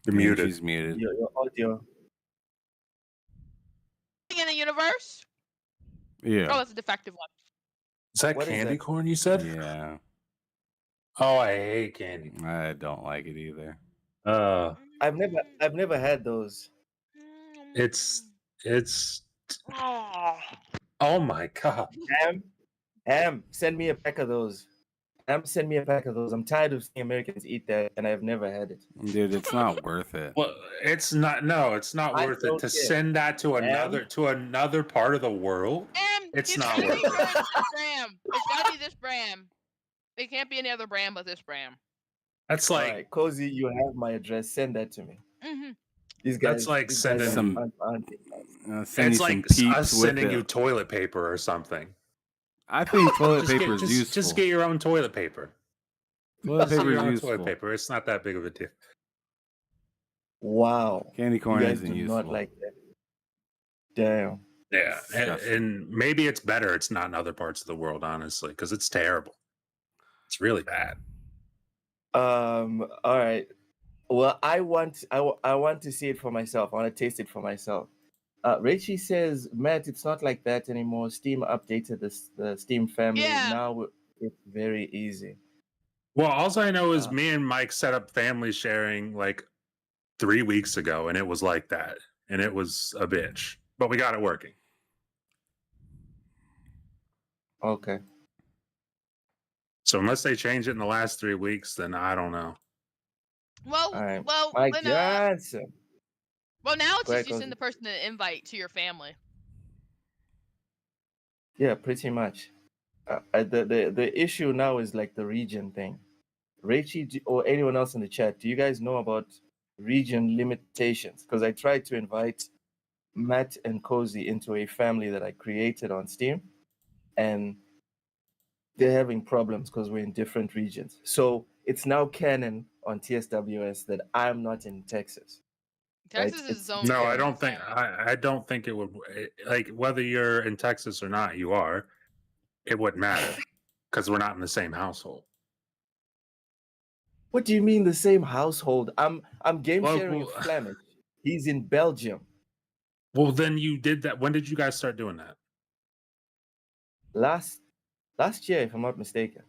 You're Yeah, muted. she's muted. Your audio. In the universe? Yeah. Oh, it's a defective one. Is that What is candy that? corn you said? Yeah. Oh, I hate candy. I don't like it either. I've never had those. It's Oh. oh my god. Ham, send me a pack of those. Send me a pack of those. I'm tired of seeing Americans eat that, and I've never had it. Dude, it's not worth it. Well, it's not. No, it's not I worth it don't to care. send that to another part of the world. It's not worth it. Brand. It's gotta be this brand. It can't be any other brand but this brand. That's All like right, Cozy, you have my address. Send that to me. Mm-hmm. These guys. That's like these guys sending Send it's you like some peeps us with sending it. you toilet paper or something. I think toilet Just paper is useful. just get your own toilet paper. Toilet Just get paper your is own useful. toilet paper. It's not that big of a deal. Wow. Candy You corn guys isn't do useful. not like that. Damn. Yeah, Disgusting. and maybe it's better. It's not in other parts of the world, honestly, because it's terrible. It's really bad. All right. Well, I want to see it for myself. I want to taste it for myself. Rachie says, Matt, it's not like that anymore. Steam updated the Steam family. Yeah. Now it's very easy. Well, all I know is me and Mike set up family sharing like 3 weeks ago, and it was like that, and it was a bitch, but we got it working. Okay. So unless they change it in the last 3 weeks, then I don't know. Well, All right. well, Mike then, Johnson. well, now it's Go just ahead, you send Cozy. the person an invite to your family. Yeah, pretty much. The issue now is like the region thing. Rachie or anyone else in the chat, do you guys know about region limitations? Because I tried to invite Matt and Cozy into a family that I created on Steam, and they're having problems because we're in different regions. So it's now canon on TSWS that I'm not in Texas. Texas Right? is zone. No, I two, don't think. so- I don't think it would. Like whether you're in Texas or not, you are. It wouldn't matter because we're not in the same household. What do you mean the same household? I'm game Well, sharing with Flemish. He's in Belgium. Well, then you did that. When did you guys start doing that? Last year, if I'm not mistaken.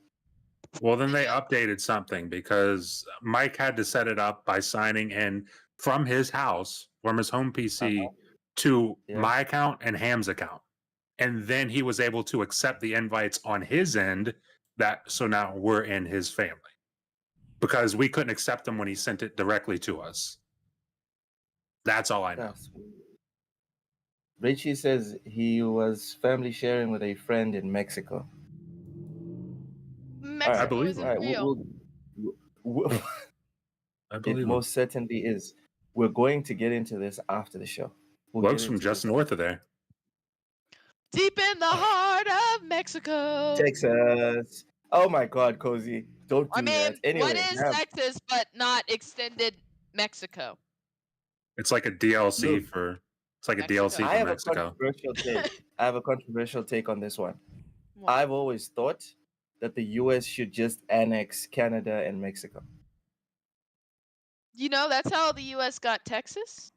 Well, then they updated something because Mike had to set it up by signing in from his house, from his home PC to Yeah. my account and Ham's account. And then he was able to accept the invites on his end so now we're in his family. Because we couldn't accept them when he sent it directly to us. That's all I know. That's weird. Richie says he was family sharing with a friend in Mexico. Mexico I believe isn't it. real. I It believe him. most certainly is. We're going to get into this after the show. We'll Looks get from into just this. north of there. Deep in the heart of Mexico. Texas. Oh my God, Cozy. Don't do I mean, that. Anyway, what is Ham, Texas but not extended Mexico? It's like a DLC Look. for. It's like a Mexico. DLC I for have a Mexico. controversial take. I have a controversial take on this one. What? I've always thought that the US should just annex Canada and Mexico. You know, that's how the U.S. got Texas.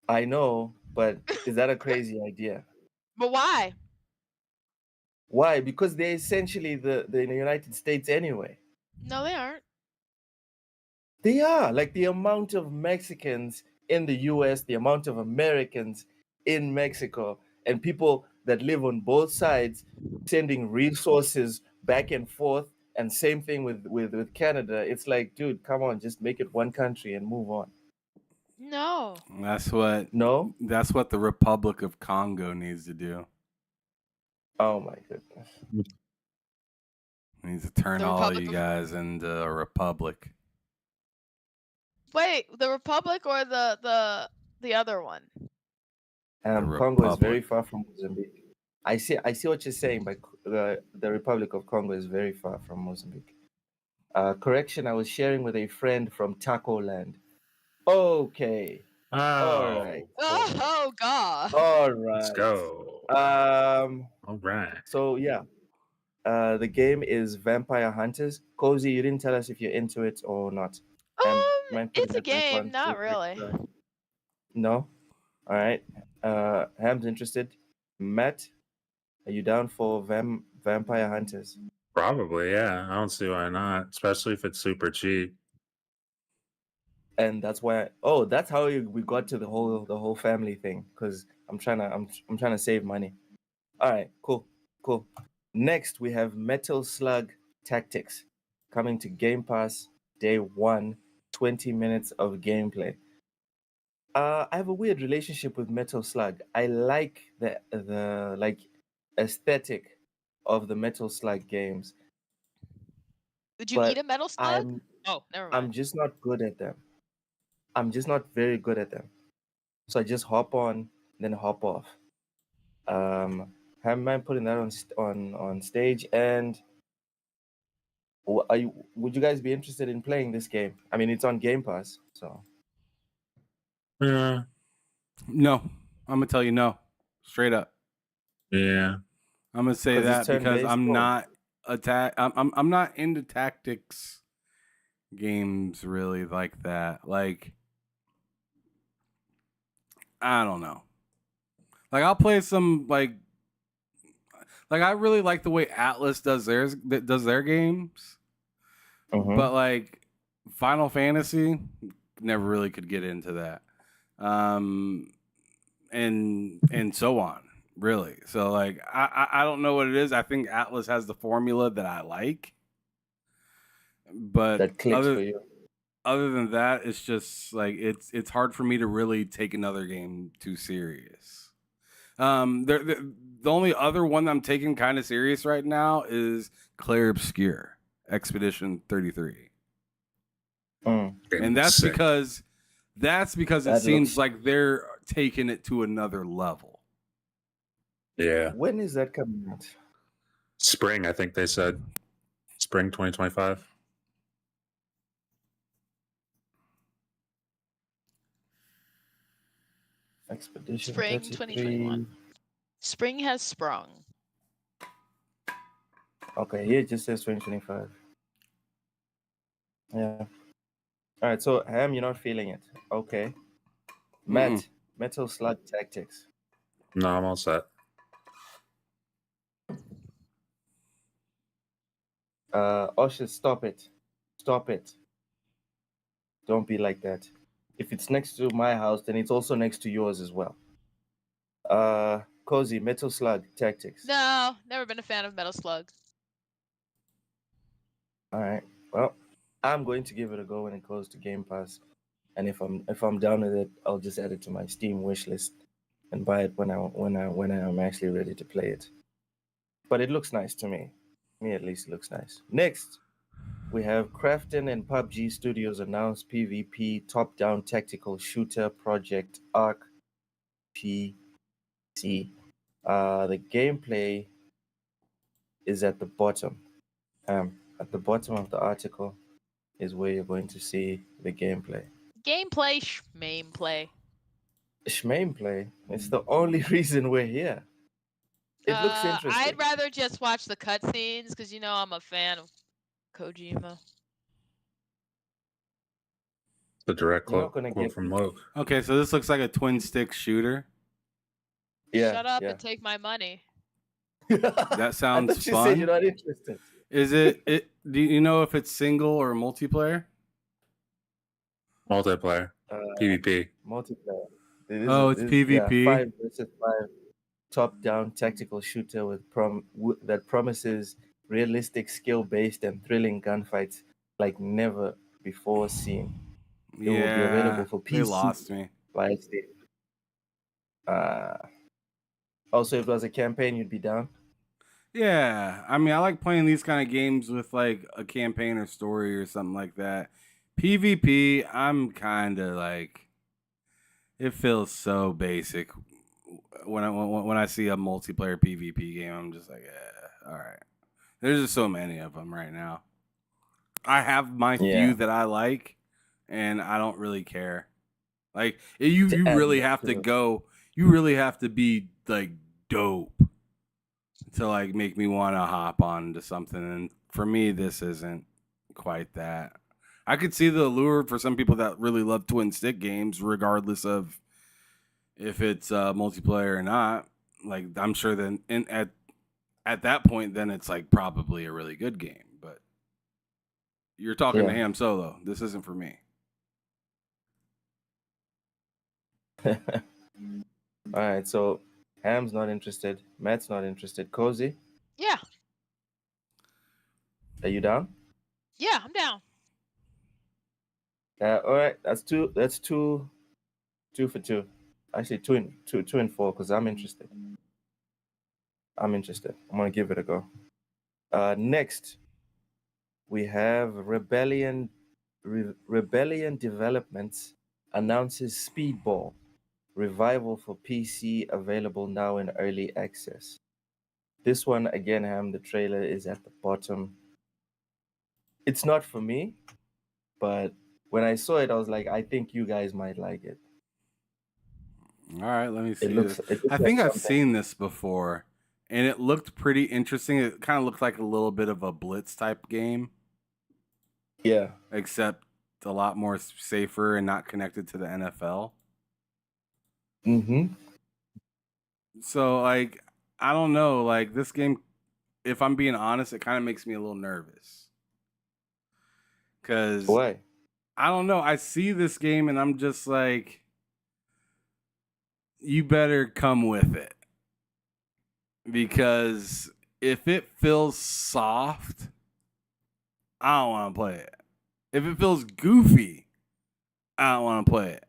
I know, but is that a crazy idea? But why? Why? Because they're essentially the United States anyway. No, they aren't. They are. Like the amount of Mexicans in the US, the amount of Americans in Mexico, and people that live on both sides sending resources back and forth. And same thing with Canada. It's like, dude, come on, just make it one country and move on. No. That's what No? the Republic of Congo needs to do. Oh my goodness. It needs to turn The all Republic you of- guys into a republic. Wait, the Republic or the other one? Congo is very Republic. far from Mozambique. I see what you're saying, but the Republic of Congo is very far from Mozambique. Correction, I was sharing with a friend from Taco Land. Okay. All Oh, right. Oh God. All let's right. go. All right. So yeah, the game is Vampire Hunters. Cozy, you didn't tell us if you're into it or not. Mind putting It's a that back game, on to not really. no. All right. Ham's interested. Matt, are you down for Vampire Hunters? Probably, yeah. I don't see why not, especially if it's super cheap. And that's why. Oh, that's how we got to the whole family thing. Because I'm trying to save money. All right, cool. Next, we have Metal Slug Tactics coming to Game Pass day one, 20 minutes of gameplay. I have a weird relationship with Metal Slug. I like the like aesthetic of the Metal Slug games, Would you eat but a metal slug? I'm Oh, never I'm mind. just not good at them. I'm just not very good at them. So I just hop on, then hop off. Have mind putting that on stage, and would you guys be interested in playing this game? I mean, it's on Game Pass, so Yeah, No, I'm gonna tell you no, straight up. yeah. I'm gonna say 'cause it's that because turn-based. I'm Oh, not I'm not into tactics games really like that. Like I don't know. Like I'll play some like I really like the way Atlas does their games, mhm. but like Final Fantasy never really could get into that. Um and so on, really. So like I don't know what it is. I think Atlas has the formula that I like, but That clicks for you. other than that, it's just like it's hard for me to really take another game too serious. The only other one I'm taking kind of serious right now is Claire Obscure Expedition 33, Mm. Game and looks sick. that's because it That seems looks. like they're taking it to another level. Yeah. When is that coming out? Spring, I think they said. Spring 2025. Expedition Spring 33. 2021. Spring has sprung. Okay, here it just says 2025. Yeah. All right, so Ham, you're not feeling it. Okay. Matt, Metal Slug Tactics. No, I'm all set. Osher, stop it. Stop it. Don't be like that. If it's next to my house, then it's also next to yours as well. Cozy, Metal Slug Tactics. No, never been a fan of metal slug. All right. Well, I'm going to give it a go when it goes to Game Pass, and if I'm down with it, I'll just add it to my Steam wish list and buy it when I'm actually ready to play it. But it looks nice to me. Me at least, it looks nice. Next, we have Krafton and PUBG Studios announced PvP top-down tactical shooter project Arc PC. The gameplay is at the bottom. At the bottom of the article is where you're going to see the gameplay. Gameplay, shmameplay. Shmameplay. It's the only reason we're here. It looks interesting. I'd rather just watch the cutscenes because you know I'm a fan of Kojima. The direct You're not quote, gonna quote get. from Loke. Okay, so this looks like a twin stick shooter. Yeah. Shut up yeah. and take my money. That sounds I thought you fun. said you're not interested. Is it? Do you know if it's single or multiplayer? Multiplayer. PvP. Multiplayer. It's PvP. 5 versus 5 top-down tactical shooter that promises realistic, skill-based, and thrilling gunfights like never before seen. It will be available for PC. They lost me. Via Steam. Also, if it was a campaign, you'd be down. Yeah, I mean, I like playing these kind of games with like a campaign or story or something like that. PvP, I'm kind of like, it feels so basic when I see a multiplayer PvP game. I'm just like, all right. There's just so many of them right now. I have my few that I like, and I don't really care. Like you add really more have to to it. go. You really have to be like dope to like make me want to hop on to something. And for me, this isn't quite that. I could see the allure for some people that really love twin stick games, regardless of if it's multiplayer or not. Like I'm sure then at that point, then it's like probably a really good game. But you're talking to Yeah. Ham Solo. This isn't for me. All right, so Ham's not interested. Matt's not interested. Cozy, Yeah. are you down? Yeah, I'm down. All right, that's two. That's two for two. Actually, two and four because I'm interested. I'm interested. I'm gonna give it a go. Next, we have Rebellion Developments announces Speedball revival for PC available now in early access. This one again, Ham. The trailer is at the bottom. It's not for me, but when I saw it, I was like, I think you guys might like it. All right, let me see It looks. this. It looks I like think I've something. seen this before, and it looked pretty interesting. It kind of looked like a little bit of a Blitz type game, Yeah. except a lot more safer and not connected to the NFL. Mm-hmm. So, like, I don't know. Like, this game, if I'm being honest, it kind of makes me a little nervous. Because, Why? I don't know. I see this game, and I'm just like, you better come with it. Because if it feels soft, I don't want to play it. If it feels goofy, I don't want to play it.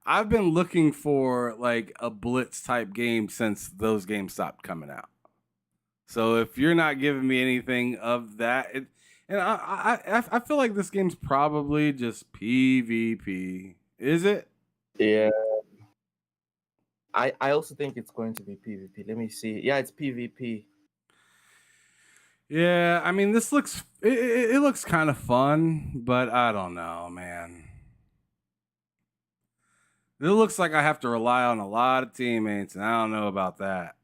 I've been looking for like a Blitz type game since those games stopped coming out. So if you're not giving me anything of that, and I feel like this game's probably just PvP. Is it? Yeah. I also think it's going to be PvP. Let me see. Yeah, it's PvP. Yeah, I mean, this looks it looks kind of fun, but I don't know, man. It looks like I have to rely on a lot of teammates, and I don't know about that.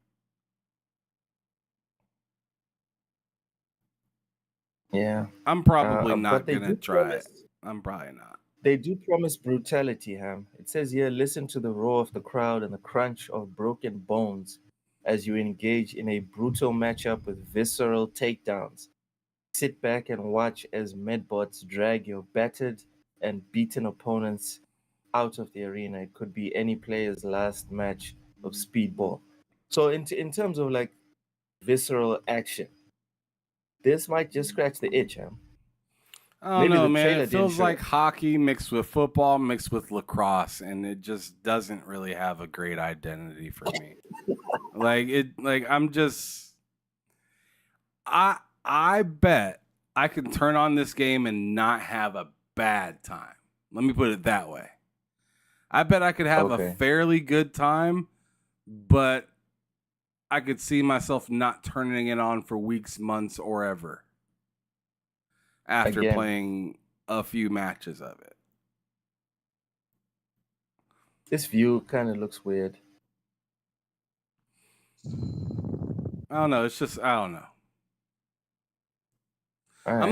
Yeah. I'm probably But not they gonna do try it. promise. I'm probably not. They do promise brutality, Ham. It says here, listen to the roar of the crowd and the crunch of broken bones as you engage in a brutal matchup with visceral takedowns. Sit back and watch as medbots drag your battered and beaten opponents out of the arena. It could be any player's last match of speedball. So in terms of like visceral action, this might just scratch the itch, Ham. I don't Maybe know, the man. trailer It didn't feels show like it. hockey mixed with football, mixed with lacrosse, and it just doesn't really have a great identity for me. I'm just I bet I can turn on this game and not have a bad time. Let me put it that way. I bet I could have a Okay. fairly good time, but I could see myself not turning it on for weeks, months, or ever after Again. playing a few matches of it. This view kind of looks weird. I don't know. It's just I don't know. All I'm right.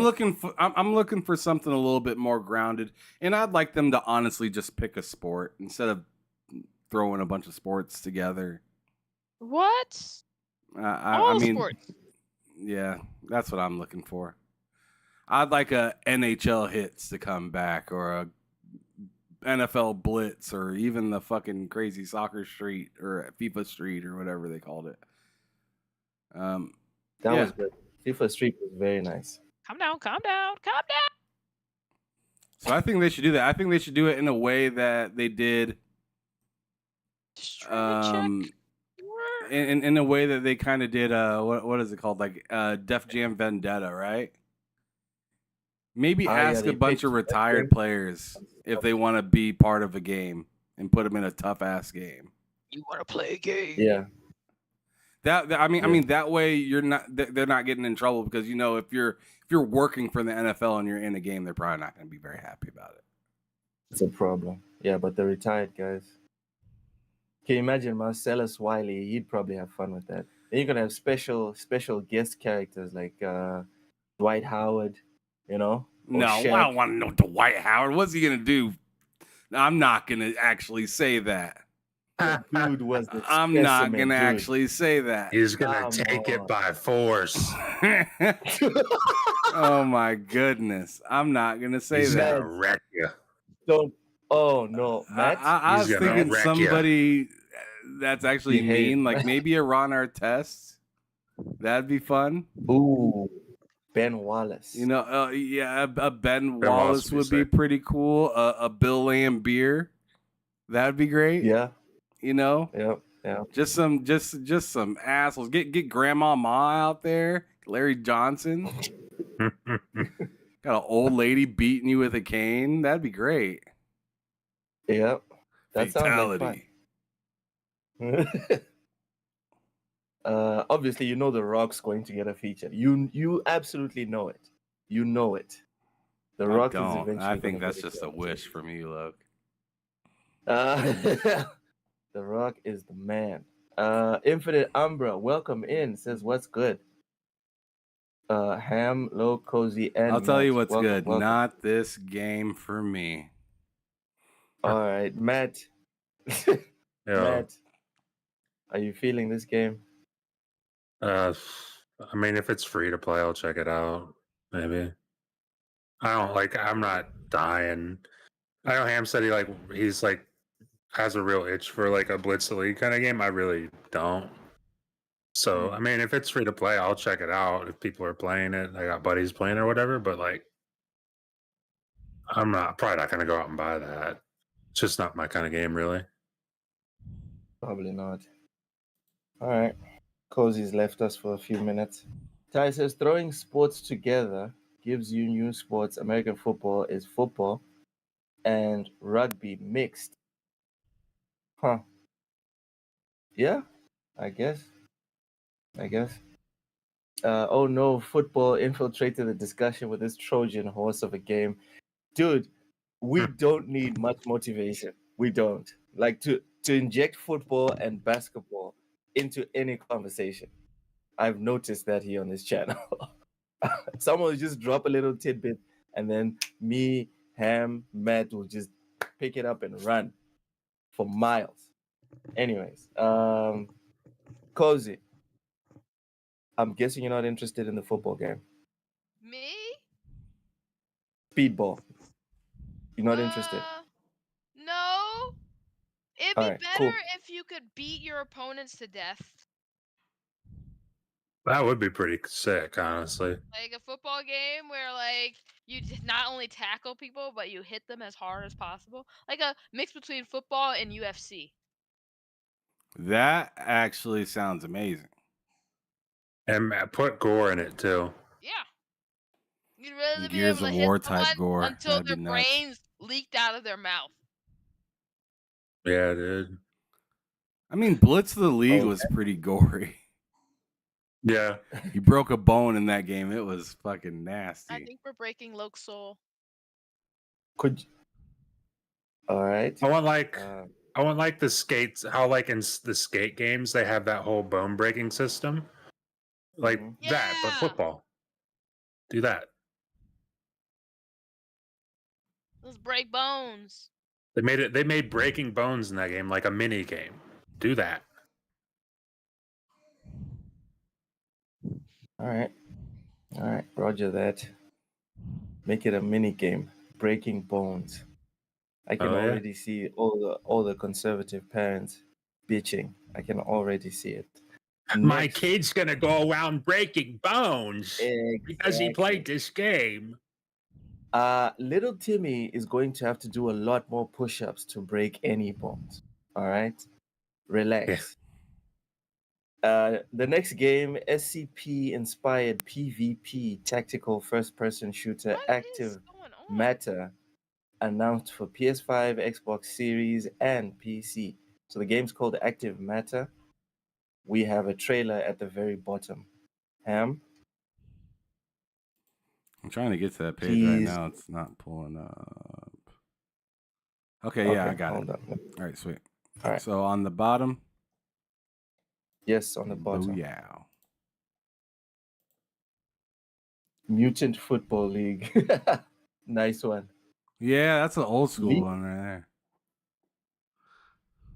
I'm looking for something a little bit more grounded, and I'd like them to honestly just pick a sport instead of throwing a bunch of sports together. What? I All mean, sports. yeah, that's what I'm looking for. I'd like a NHL hits to come back, or a NFL blitz, or even the fucking crazy soccer street or FIFA street or whatever they called it. That Yeah. was good. FIFA Street was very nice. Calm down, calm down, calm down. So I think they should do that. I think they should do it in a way that they did. Just trying to check. In a way that they kind of did. What is it called? Like Def Jam Vendetta, right? Maybe Oh, yeah, ask they a bunch picked of Def retired Jam. players if they want to be part of a game and put them in a tough ass game. You want to play a game? Yeah. I mean Yeah. that way they're not getting in trouble, because if you're working for the NFL and you're in a game, they're probably not going to be very happy about it. It's a problem. Yeah, but the retired guys. Can you imagine Marcellus Wiley? He'd probably have fun with that. Then you're gonna have special guest characters like Dwight Howard, you know, or No, I Shaq. don't want to know Dwight Howard. What's he gonna do? I'm not gonna actually say that. The dude was the I'm not specimen, gonna dude. actually say that. He's gonna Come take on. it by force. Oh my goodness! I'm not gonna say He's that. gonna wreck you. Don't. Oh no, Matt. I was He's gonna thinking wreck ya. somebody that's actually Behave. mean, like maybe a Ron Artest. That'd be fun. Ooh, Ben Wallace. You know, yeah, a Ben Ben Wallace Wallace would would be be sick. pretty cool. A Bill Lambier, that'd be great. Yeah, You know, yeah. just some assholes. Get Grandma Ma out there. Larry Johnson. Got an old lady beating you with a cane. That'd be great. Yeah. That sounds like Fatality. fun. Obviously, you know The Rock's going to get a feature. You absolutely know it. You know it. The Rock is eventually. I think gonna that's get a just a wish from you, Luke. The Rock is the man. Infinite Umbra, welcome in. Says what's good. Ham, Low, Cozy, and I'll tell Matt. you what's Welcome, good. welcome. Not this game for me. All right, Matt. Yeah. Matt, are you feeling this game? I mean, if it's free to play, I'll check it out. Maybe. I'm not dying. I know Ham said he's has a real itch for like a Blitz Elite kind of game. I really don't. So I mean, if it's free to play, I'll check it out. If people are playing it, I got buddies playing or whatever. But like, I'm probably not gonna go out and buy that. It's just not my kind of game, really. Probably not. All right. Cozy's left us for a few minutes. Ty says throwing sports together gives you new sports. American football is football and rugby mixed. Huh. Yeah, I guess. Oh no, football infiltrated the discussion with this Trojan horse of a game. Dude, we don't need much motivation. We don't. Like to inject football and basketball into any conversation. I've noticed that here on this channel. Someone will just drop a little tidbit and then me, Ham, Matt will just pick it up and run for miles. Anyways, Cozy, I'm guessing you're not interested in the football game. Me? Speedball. You're not interested. No. It'd be All right, better cool. if you could beat your opponents to death. That would be pretty sick, honestly. Like a football game where like you not only tackle people but you hit them as hard as possible. Like a mix between football and UFC. That actually sounds amazing. And put gore in it too. Yeah. You'd really be Gears able to of War hit type someone gore. until That'd be their nuts. brains leaked out of their mouth. Yeah, dude. I mean, Blitz of the League was pretty gory. Yeah. You broke a bone in that game. It was fucking nasty. I think we're breaking Loke's soul. Could you... All right. I want like the skates. How like in the skate games they have that whole bone breaking system, like that, but Yeah. football. Do that. Let's break bones. They made breaking bones in that game like a mini game. Do that. All right. Roger that. Make it a mini game. Breaking bones. I can Oh, yeah? already see all the conservative parents bitching. I can already see it. My Next- kid's gonna go around breaking bones because he Exactly. played this game. Little Timmy is going to have to do a lot more push-ups to break any bones. All right, relax. The next game, SCP-inspired PvP tactical first-person shooter What is Active going on? Matter, announced for PS5, Xbox Series, and PC. So the game's called Active Matter. We have a trailer at the very bottom. Ham? I'm trying to get to that page right Please. now. It's not pulling up. Okay, yeah, I Okay, got it. hold on. All right, sweet. All right. So on the bottom, Yes, on the bottom. booyah. Mutant Football League. Nice one. Yeah, that's an old school Leave, one right there.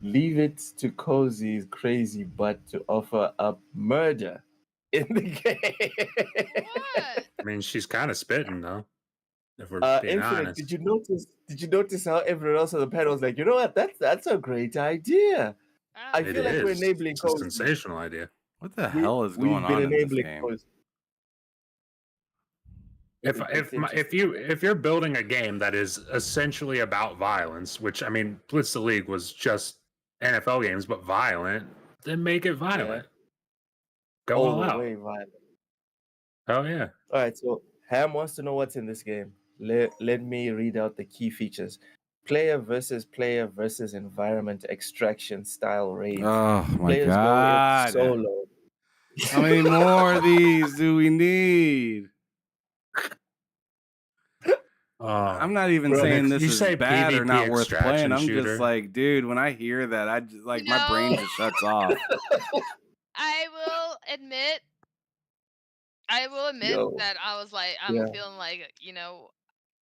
leave it to Cozy's crazy butt to offer up murder in the game. What? I mean, she's kind of spitting though, if we're being Infinite, honest. did you notice? Did you notice how everyone else on the panel was like, you know what? That's a great idea. I It feel like we're is. enabling It's a Cozy. sensational idea. What the hell is going We've been on in this enabling game? Cozy. If It's if you're building a game that is essentially about violence, which I mean, Blitz the League was just NFL games but violent, then make it violent. Go all all the out. way violent. Oh yeah. All right, so Ham wants to know what's in this game. Let me read out the key features. Player versus environment extraction style raids. Oh my Players go in god! solo. How many more of these do we need? I'm not even Bro, saying this you is say bad or PvP not worth playing. extraction I'm shooter. just like, dude, when I hear that, I just like You my brain know- just shuts off. I will admit Yo, that I was like, I'm yeah. feeling like,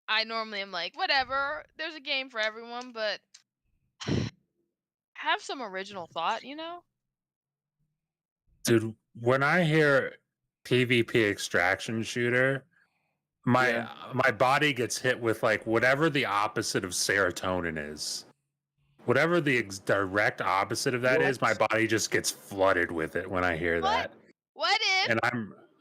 I normally am like, whatever, there's a game for everyone, but have some original thought, Dude, when I hear PvP extraction shooter, my body gets hit with like whatever the opposite of serotonin is. Whatever the direct opposite of that is, my body just gets flooded with it when I hear that. What if And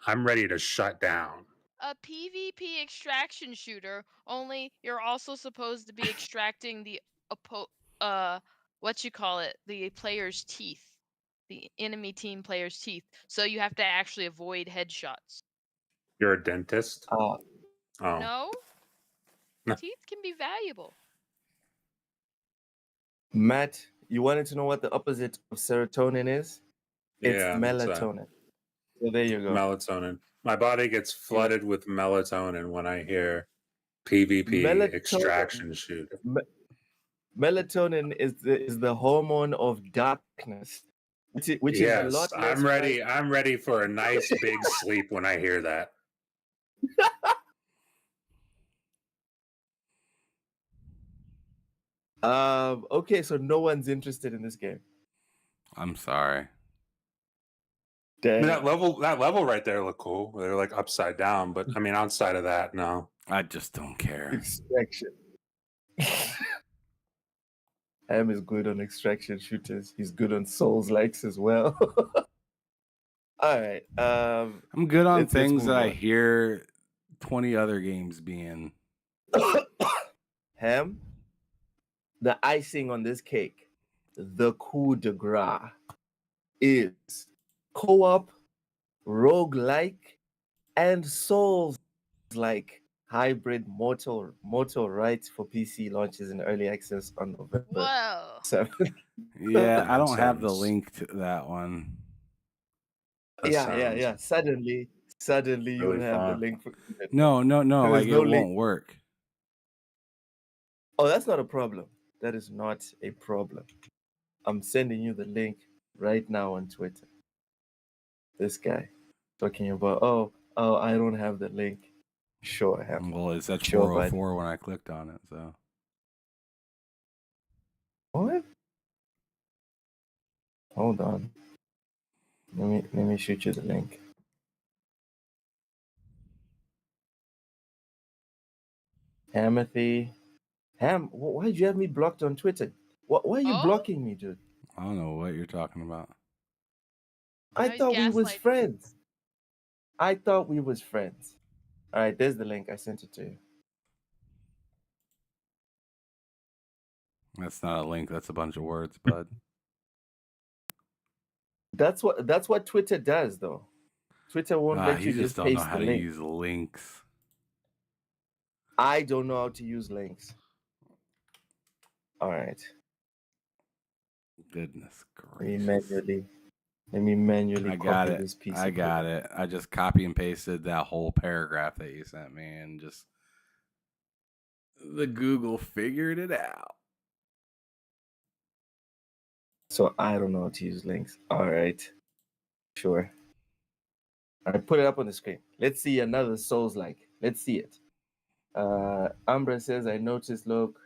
I'm ready to shut down. a PvP extraction shooter, only you're also supposed to be extracting the the player's teeth, the enemy team player's teeth. So you have to actually avoid headshots. You're a dentist? Oh, No? No. Teeth can be valuable. Matt, you wanted to know what the opposite of serotonin is? It's Yeah, what's that? melatonin. So there you go. Melatonin. My body gets flooded with melatonin when I hear PvP extraction shooter. Melatonin is the hormone of darkness, which is a lot less. I'm ready for a nice big sleep when I hear that. Okay, so no one's interested in this game. I'm sorry. I mean, Dang. that level right there looked cool. They're like upside down, but I mean, outside of that, no. I just don't care. Extraction. Ham is good on extraction shooters. He's good on Souls likes as well. All right. I'm good on let's things move that I on. hear 20 other games being. Ham, the icing on this cake, the coup de grace, is co-op, roguelike, and Souls-like hybrid Mortal Rights for PC launches in early access on November Whoa. 7th. Yeah, I don't have the Sounds- link to that one. That Yeah. sounds Suddenly you really will have the fun. link. No. There's Like no it link. won't work. Oh, that's not a problem. That is not a problem. I'm sending you the link right now on Twitter. This guy talking about, I don't have the link. Sure, I have. Well, it said Sure, bud. 404 when I clicked on it. So What? Hold on. Let me shoot you the link. Hamothy. Ham, why'd you have me blocked on Twitter? Why are you Oh? blocking me, dude? I don't know what you're talking about. I Now he's thought we was gaslighting. friends. I thought we was friends. All right, there's the link. I sent it to you. That's not a link. That's a bunch of words, bud. That's what Twitter does, though. Twitter won't let You you just just don't know paste how the to link. use links. I don't know how to use links. All right. Goodness Let me gracious. manually I got copy it. this piece. I of got it. I just copy and pasted that whole paragraph that you sent me and just the Google figured it out. So I don't know how to use links. All right, sure. All right, put it up on the screen. Let's see another Souls-like. Let's see it. Umbra says, "I noticed. Look,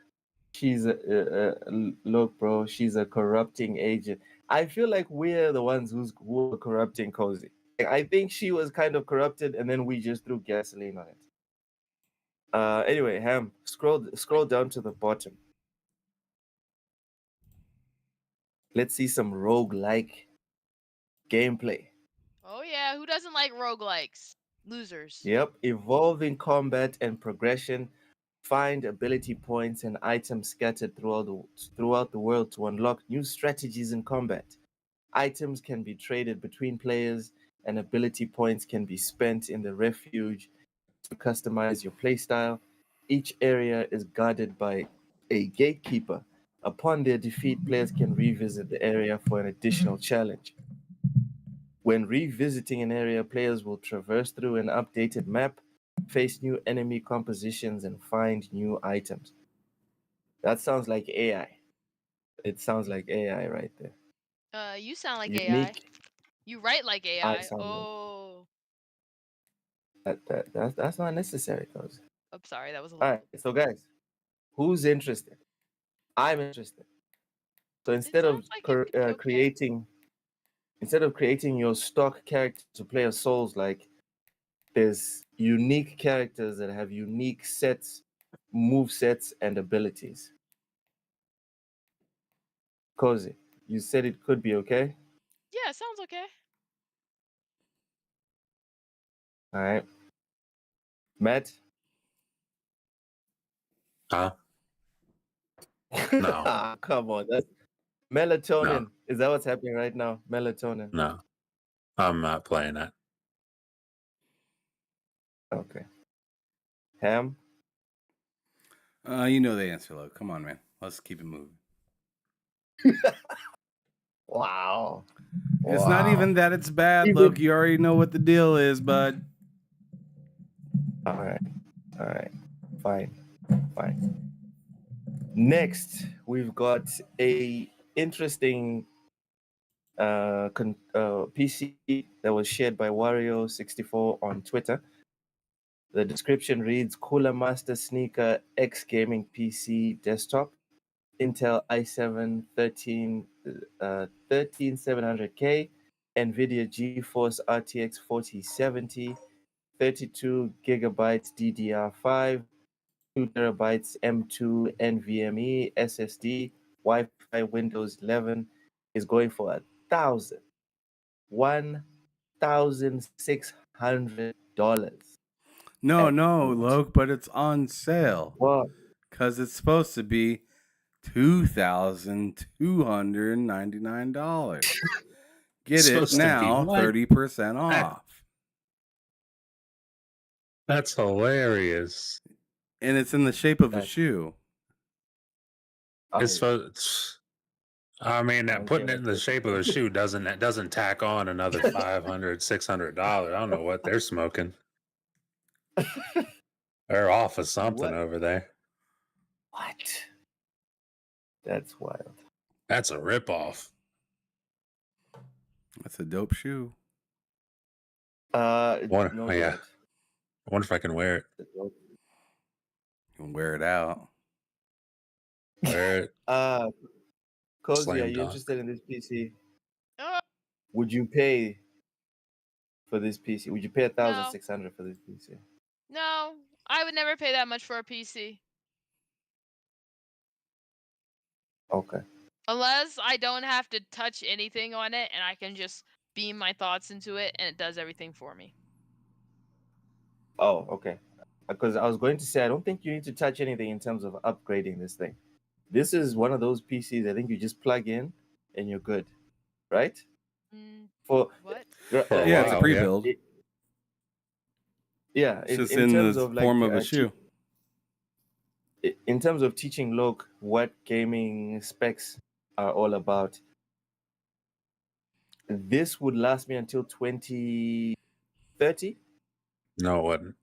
she's look, bro. She's a corrupting agent. I feel like we're the ones who are corrupting Cozy. I think she was kind of corrupted, and then we just threw gasoline on it. Anyway, Ham, scroll down to the bottom. Let's see some rogue-like gameplay. Oh yeah, who doesn't like roguelikes? Losers. Yep, evolving combat and progression. Find ability points and items scattered throughout the world to unlock new strategies in combat. Items can be traded between players, and ability points can be spent in the refuge to customize your playstyle. Each area is guarded by a gatekeeper. Upon their defeat, players can revisit the area for an additional challenge. When revisiting an area, players will traverse through an updated map, face new enemy compositions, and find new items. That sounds like AI. It sounds like AI right there. You sound like AI. Unique. You write like I AI. sound Oh, that's not necessary, cause. I'm sorry, that was a All little. right, so guys, who's interested? I'm interested. So It sounds like it could be okay. instead of creating your stock character to play a Souls, like there's unique characters that have unique sets, move sets, and abilities. Cozy, you said it could be okay. Yeah, it sounds okay. All right, Matt. Huh? No. Ah, come on, that's No. melatonin. Is that what's happening right now? Melatonin. No. I'm not playing that. Okay. Ham. You know the answer, Luke. Come on, man. Let's keep it moving. Wow. It's not even that it's bad, Luke. You already know what the deal is, bud. All right. Fine. Next, we've got a interesting PC that was shared by Wario64 on Twitter. The description reads: Cooler Master Sneaker X Gaming PC Desktop, Intel i7 13700K, NVIDIA GeForce RTX 4070, 32 gigabytes DDR5, 2 terabytes M2 NVMe SSD, Wi-Fi, Windows 11 is going for $1,600. No, Luke, but it's on sale. What? Because it's supposed to be $2,299. Get it now, 30% off. That's hilarious. And it's in the shape of a shoe. It's supposed. I mean, putting it in the shape of a shoe doesn't tack on another $500, $600. I don't know what they're smoking. They're off of something over there. What? That's wild. That's a ripoff. That's a dope shoe. Yeah. I wonder if I can wear it. You can wear it out. Wear it. Cozy, are you interested in this PC? Would you pay for this PC? Would you pay $1,600 for this PC? No, I would never pay that much for a PC. Okay. Unless I don't have to touch anything on it and I can just beam my thoughts into it and it does everything for me. Oh, okay. Because I was going to say, I don't think you need to touch anything in terms of upgrading this thing. This is one of those PCs I think you just plug in and you're good, right? What? It's a pre-build. It's just in terms the of form of a shoe. In terms of teaching Loke what gaming specs are all about, this would last me until 2030. No, it wouldn't.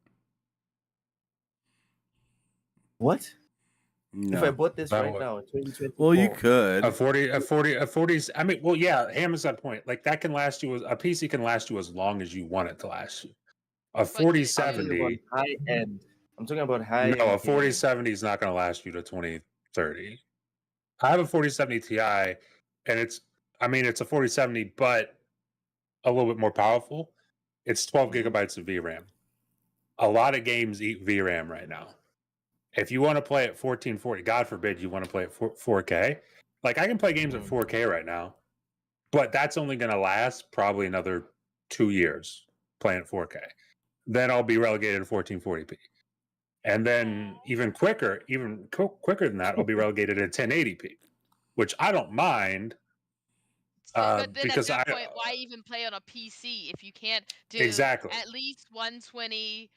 What? If I bought this That right would- now in 2024, Well, you could. A 40's. I mean, well, yeah. Ham is that point. Like that can last you. A PC can last you as long as you want it to last you. A But I'm talking about 4070. high end. I'm talking about high end. No, a 4070 is not going to last you to 2030. I have a 4070 Ti, and it's. I mean, it's a 4070, but a little bit more powerful. It's 12 Mhm. gigabytes of VRAM. A lot of games eat VRAM right now. If you want to play at 1440, God forbid you want to play at 4K. Like I can play games at 4K right now, but that's only going to last probably another 2 years playing at 4K. Then I'll be relegated to 1440p. And then even quicker than that, I'll be relegated at 1080p, which I don't mind. But then because at that point, why even play on a PC if you can't do Exactly. at least 120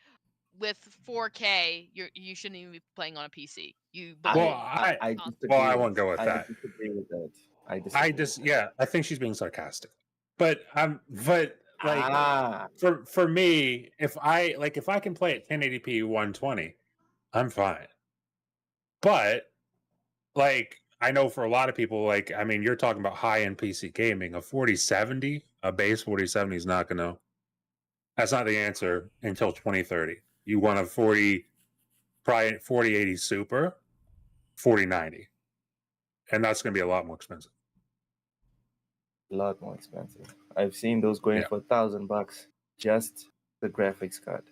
with 4K? You shouldn't even be playing on a PC. You Well, believe I console. disagree. Well, I won't go with I that. disagree with that. I I disagree. just yeah, I think she's being sarcastic. But like Ah, for me, if I can play at 1080p 120, I'm fine. But like I know for a lot of people, like I mean, you're talking about high-end PC gaming. A 4070, a base 4070 is not gonna. That's not the answer until 2030. You want a 4080 Super, 4090, and that's gonna be a lot more expensive. a lot more expensive. I've seen those going Yeah. for $1,000 just the graphics card.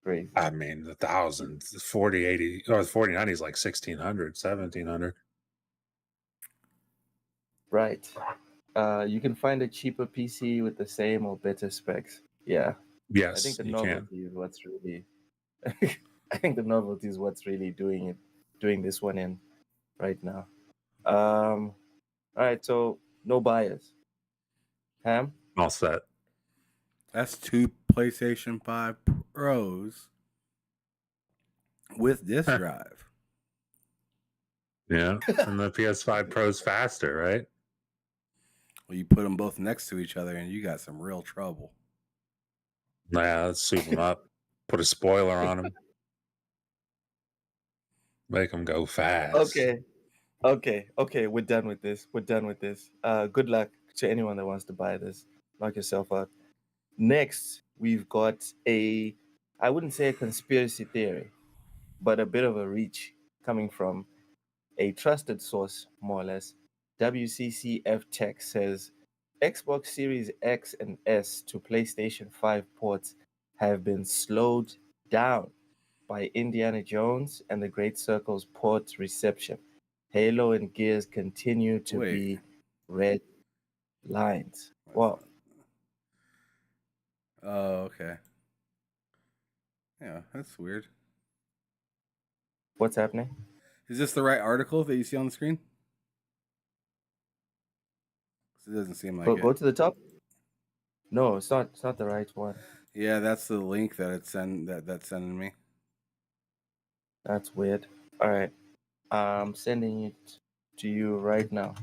Crazy. I mean, the 1,000, 4080 or 4090 is like 1,600, 1,700. Right. You can find a cheaper PC with the same or better specs. Yeah. I Yes, think the you can. novelty is what's really I think the novelty is what's really doing this one in right now. All right, so no buyers. Ham? All set. That's 2 PlayStation 5 Pros with disk drive. Yeah, and the PS5 Pro's faster, right? Well, you put them both next to each other, and you got some real trouble. Yeah, let's soup them up. Put a spoiler on them. Make them go fast. Okay. We're done with this. Good luck to anyone that wants to buy this. Knock yourself out. Next, we've got I wouldn't say a conspiracy theory, but a bit of a reach coming from a trusted source, more or less. WCCF Tech says Xbox Series X and S to PlayStation 5 ports have been slowed down by Indiana Jones and the Great Circle's port reception. Halo and Gears continue to be red lines. Well, Oh, okay. Yeah, that's weird. what's happening? Is this the right article that you see on the screen? 'Cause it doesn't seem like Go it. to the top. No, it's not. It's not the right one. Yeah, that's the link that that's sending me. That's weird. All right, I'm sending it to you right now.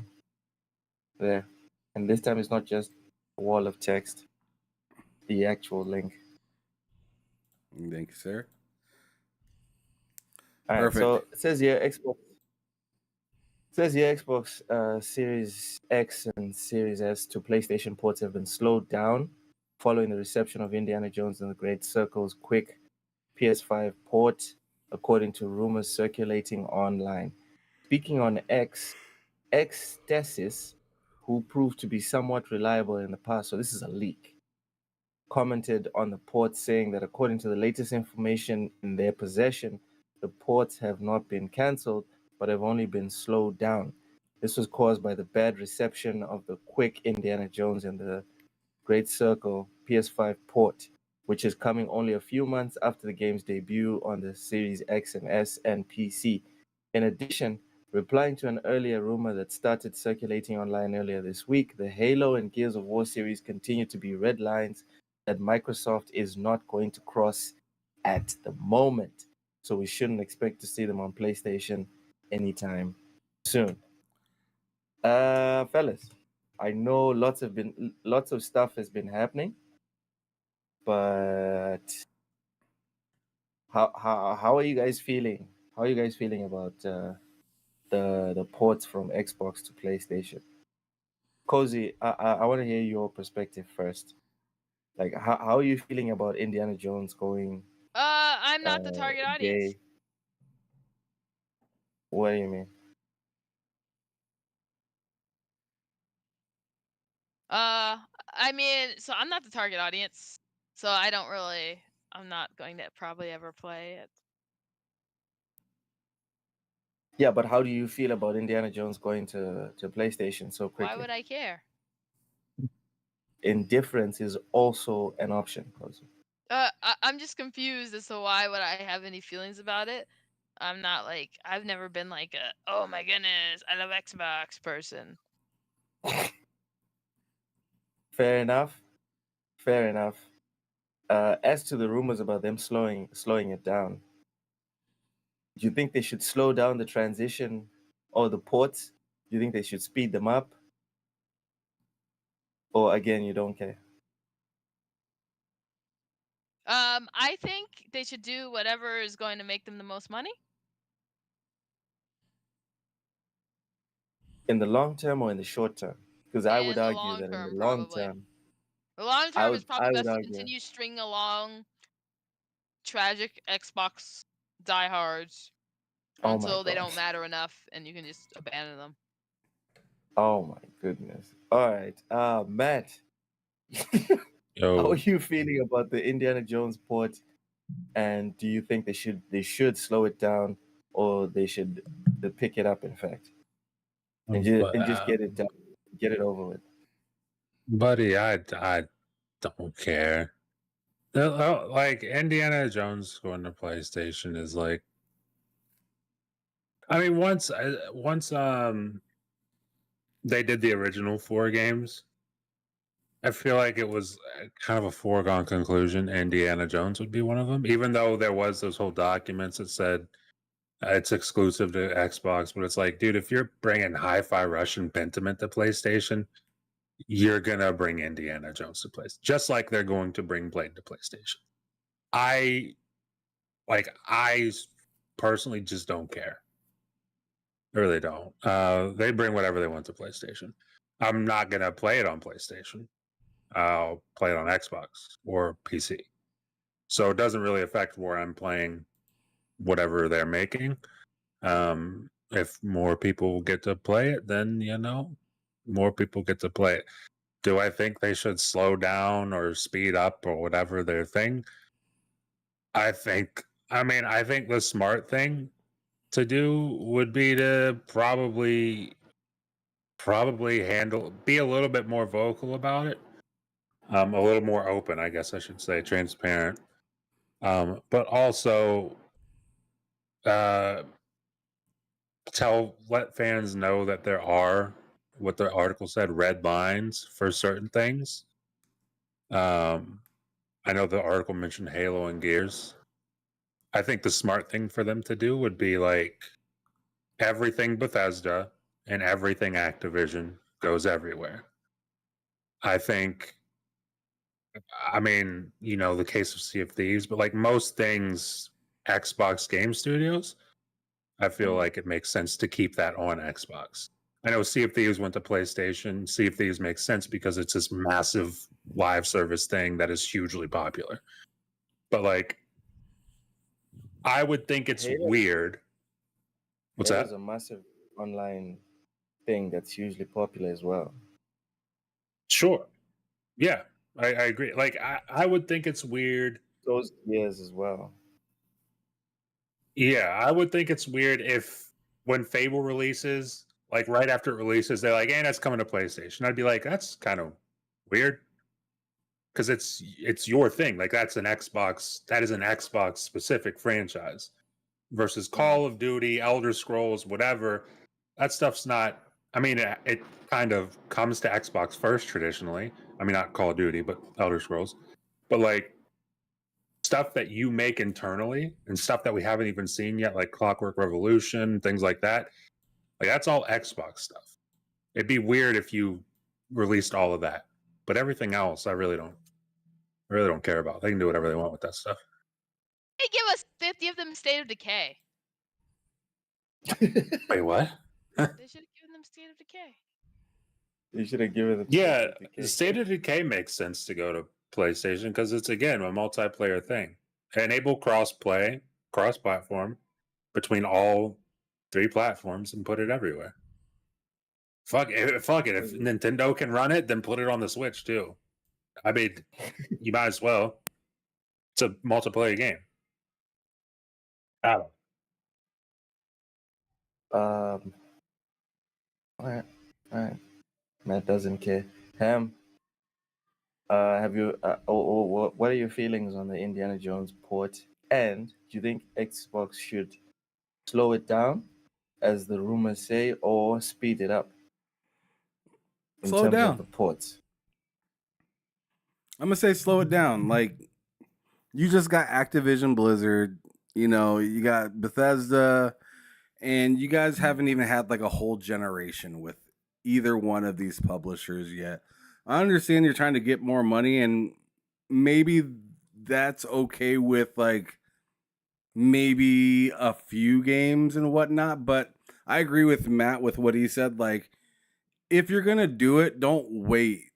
There, and this time it's not just a wall of text. The actual link. Thank you, sir. All right, Perfect. so it says here Xbox Series X and Series S to PlayStation ports have been slowed down following the reception of Indiana Jones and the Great Circle's quick PS5 port, according to rumors circulating online. Speaking on X, Xtesis, who proved to be somewhat reliable in the past, so this is a leak, commented on the port saying that according to the latest information in their possession, the ports have not been cancelled, but have only been slowed down. This was caused by the bad reception of the quick Indiana Jones and the Great Circle PS5 port, which is coming only a few months after the game's debut on the Series X and S and PC. In addition, replying to an earlier rumor that started circulating online earlier this week, the Halo and Gears of War series continue to be red lines that Microsoft is not going to cross at the moment. So we shouldn't expect to see them on PlayStation anytime soon. Fellas, I know lots of stuff has been happening, but how are you guys feeling? How are you guys feeling about the ports from Xbox to PlayStation? Cozy, I want to hear your perspective first. Like, how are you feeling about Indiana Jones going I'm not the target audience. gay? What do you mean? I mean, so I'm not the target audience, so I don't really. I'm not going to probably ever play it. Yeah, but how do you feel about Indiana Jones going to PlayStation so quickly? Why would I care? Indifference is also an option, Cozy. I'm just confused as to why would I have any feelings about it. I'm not like I've never been like a oh my goodness I love Xbox person. Fair enough. Fair enough. As to the rumors about them slowing it down, do you think they should slow down the transition or the ports? Do you think they should speed them up? Or again, you don't care? I think they should do whatever is going to make them the most money. In the long term or in the short term? Because I would In the argue long that in the term, long probably. term, The long I term is probably would best to argue. continue stringing along tragic Xbox diehards Oh my until they God. don't matter enough and you can just abandon them. Oh my goodness. All right. Matt, how Yo, are you feeling about the Indiana Jones port? And do you think they should slow it down or they should pick it up, in fact, and just get it done, get it over with? buddy, I don't care. Like Indiana Jones going to PlayStation is like, I mean, once they did the original 4 games, I feel like it was kind of a foregone conclusion Indiana Jones would be one of them, even though there was those whole documents that said it's exclusive to Xbox. But it's like, dude, if you're bringing Hi-Fi Rush and Pentiment to PlayStation, you're gonna bring Indiana Jones to PlayStation, just like they're going to bring Blade to PlayStation. I personally just don't care. I really don't. They bring whatever they want to PlayStation. I'm not gonna play it on PlayStation. I'll play it on Xbox or PC. So it doesn't really affect where I'm playing whatever they're making. If more people get to play it, then more people get to play it. Do I think they should slow down or speed up or whatever their thing? I think the smart thing to do would be to probably be a little bit more vocal about it. A little more open, I guess I should say, transparent. But also uh, let fans know that there are, what the article said, red lines for certain things. I know the article mentioned Halo and Gears. I think the smart thing for them to do would be like everything Bethesda and everything Activision goes everywhere. I think, I mean, the case of Sea of Thieves, but like most things, Xbox Game Studios, I feel like it makes sense to keep that on Xbox. I know Sea of Thieves went to PlayStation. Sea of Thieves makes sense because it's this massive live service thing that is hugely popular. But like, I would think it's weird. What's Halo's that? a massive online thing that's hugely popular as well. Sure. Yeah, I agree. Like, I would think it's weird. Those years as well. Yeah, I would think it's weird if when Fable releases, like right after it releases, they're like, "Hey, that's coming to PlayStation." I'd be like, "That's kind of weird," because it's your thing. Like that is an Xbox specific franchise versus Call of Duty, Elder Scrolls, whatever. That stuff's not. I mean, it kind of comes to Xbox first traditionally. I mean, not Call of Duty, but Elder Scrolls. But like stuff that you make internally and stuff that we haven't even seen yet, like Clockwork Revolution, things like that. Like that's all Xbox stuff. It'd be weird if you released all of that, but everything else, I really don't care about. They can do whatever they want with that stuff. They give us 50 of them State of Decay. Wait, what? They should have given them State of Decay. You should have given it. Yeah, State of Decay makes sense to go to PlayStation because it's again a multiplayer thing. Enable cross-play, cross-platform between all 3 platforms and put it everywhere. Fuck it! Fuck it! If Nintendo can run it, then put it on the Switch too. I mean, you might as well. It's a multiplayer game. Adam. All right. Matt doesn't care. Ham. Have you? What are your feelings on the Indiana Jones port? And do you think Xbox should slow it down, as the rumors say, or speed it up? Slow it down. Of the ports. I'm gonna say slow it down. Like, you just got Activision Blizzard, you know, you got Bethesda, and you guys haven't even had like a whole generation with either one of these publishers yet. I understand you're trying to get more money, and maybe that's okay with like maybe a few games and whatnot, but I agree with Matt with what he said. Like, if you're gonna do it, don't wait.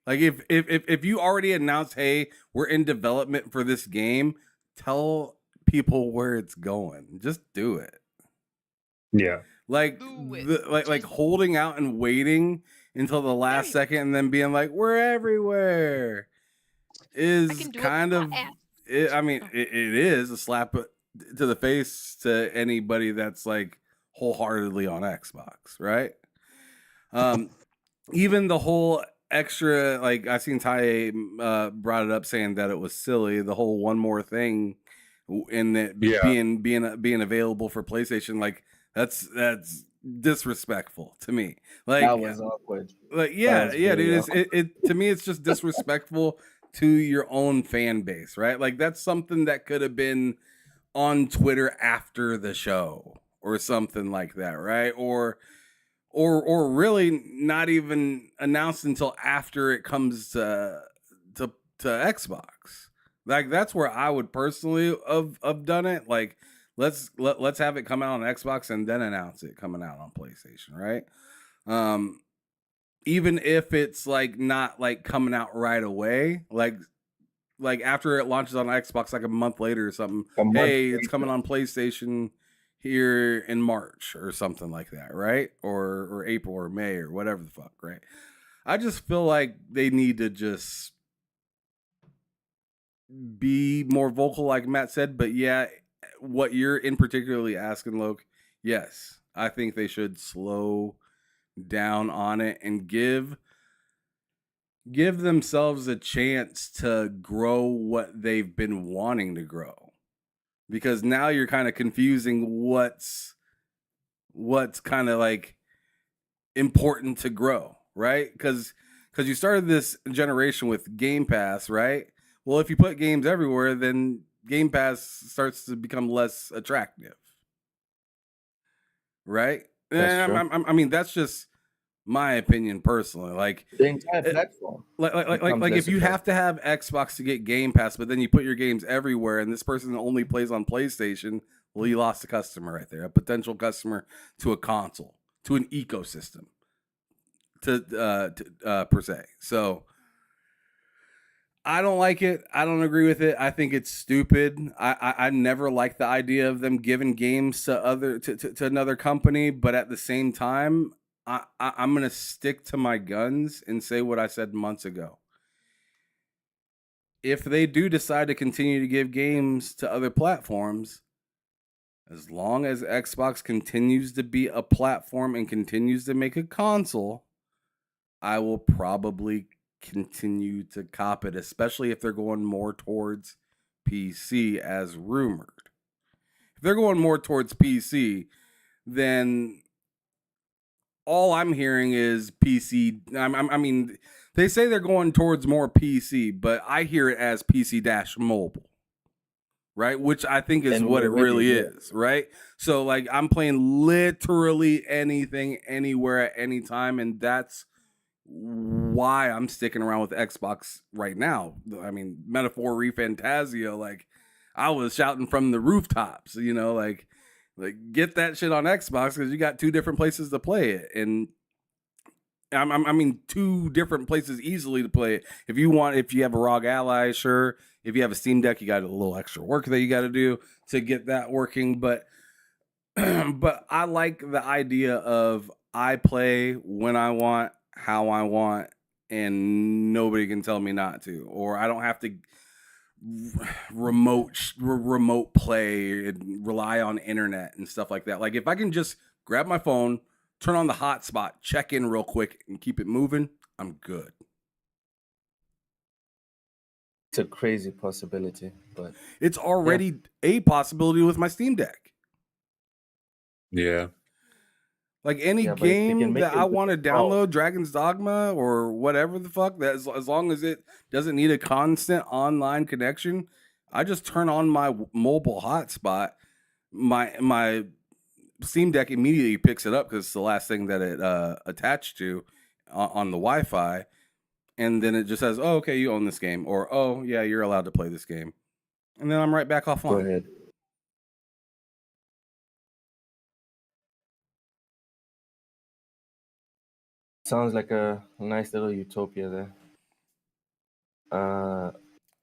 Like, if you already announced, hey, we're in development for this game, tell people where it's going. Just do it. Yeah. Like, like holding out and waiting until the last second and then being like, we're everywhere is kind of, it is a slap to the face to anybody that's like wholeheartedly on Xbox, right? Even the whole extra, like, I seen Ty brought it up saying that it was silly, the whole one more thing in that being available for PlayStation. Like, that's disrespectful to me. Like, that was awkward. Like, yeah, dude. It to me, it's just disrespectful to your own fan base, right? Like, that's something that could have been on Twitter after the show or something like that, right? Or really not even announced until after it comes to Xbox. Like, that's where I would personally have done it. Like, let's have it come out on Xbox and then announce it coming out on PlayStation, right? Even if it's like not like coming out right away, like after it launches on Xbox like a month later or something. It's coming on PlayStation here in March or something like that, right? Or April or May or whatever the fuck, right? I just feel like they need to just be more vocal, like Matt said. But yeah, what you're in particularly asking, Loke, yes, I think they should slow down on it and give themselves a chance to grow what they've been wanting to grow. Because now you're kind of confusing what's kind of like important to grow, right? Because you started this generation with Game Pass, right? Well, if you put games everywhere, then Game Pass starts to become less attractive, right? I mean, that's just my opinion personally. Like, the entire platform. Like if you have to have Xbox to get Game Pass, but then you put your games everywhere, and this person only plays on PlayStation, well, you lost a customer right there, a potential customer to a console, to an ecosystem, to per se. So I don't like it. I don't agree with it. I think it's stupid. I never liked the idea of them giving games to another company, but at the same time, I'm going to stick to my guns and say what I said months ago. If they do decide to continue to give games to other platforms, as long as Xbox continues to be a platform and continues to make a console, I will probably continue to cop it, especially if they're going more towards PC as rumored. If they're going more towards PC, then all I'm hearing is PC. I mean, they say they're going towards more PC, but I hear it as PC-mobile, right? Which I think is what it really is, right? So, like, I'm playing literally anything, anywhere, at any time, and that's why I'm sticking around with Xbox right now. I mean, Metaphor Fantasio, like, I was shouting from the rooftops, you know, like Like, get that shit on Xbox because you got 2 different places to play it, and I mean 2 different places easily to play it. If you have a ROG Ally, sure. If you have a Steam Deck, you got a little extra work that you got to do to get that working. But but I like the idea of I play when I want, how I want, and nobody can tell me not to, or I don't have to remote play and rely on internet and stuff like that. Like if I can just grab my phone, turn on the hotspot, check in real quick, and keep it moving, I'm good. It's a crazy possibility, but it's already a possibility with my Steam Deck. Yeah. Like any Yeah, but if they can game make that it I with want to the phone. download, Dragon's Dogma or whatever the fuck, that as long as it doesn't need a constant online connection, I just turn on my mobile hotspot. My Steam Deck immediately picks it up because it's the last thing that it attached to on the Wi-Fi, and then it just says, "Oh, okay, you own this game," or "Oh, yeah, you're allowed to play this game," and then I'm right back Go offline. ahead. Sounds like a nice little utopia there.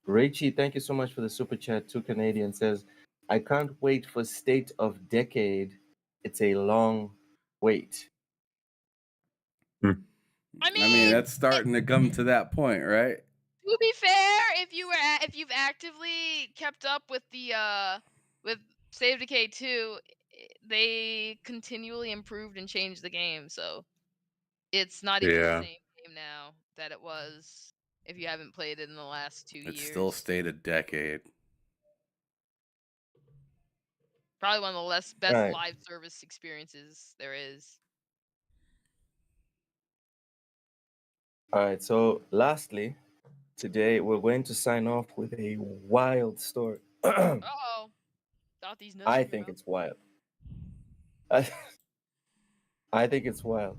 Rachie, thank you so much for the super chat. 2 Canadian says, I can't wait for State of Decade. It's a long wait. I mean, that's starting to come to that point, right? To be fair, if you've actively kept up with the with State of Decay 2, they continually improved and changed the game, so it's not even the same game now that it was if you haven't played it in the last 2 years. It's still State of Decade. Probably one of the best Right. live service experiences there is. All right, so lastly, today we're going to sign off with a wild story. Uh-oh. Thought these nuts I would be think out. it's wild. I think it's wild.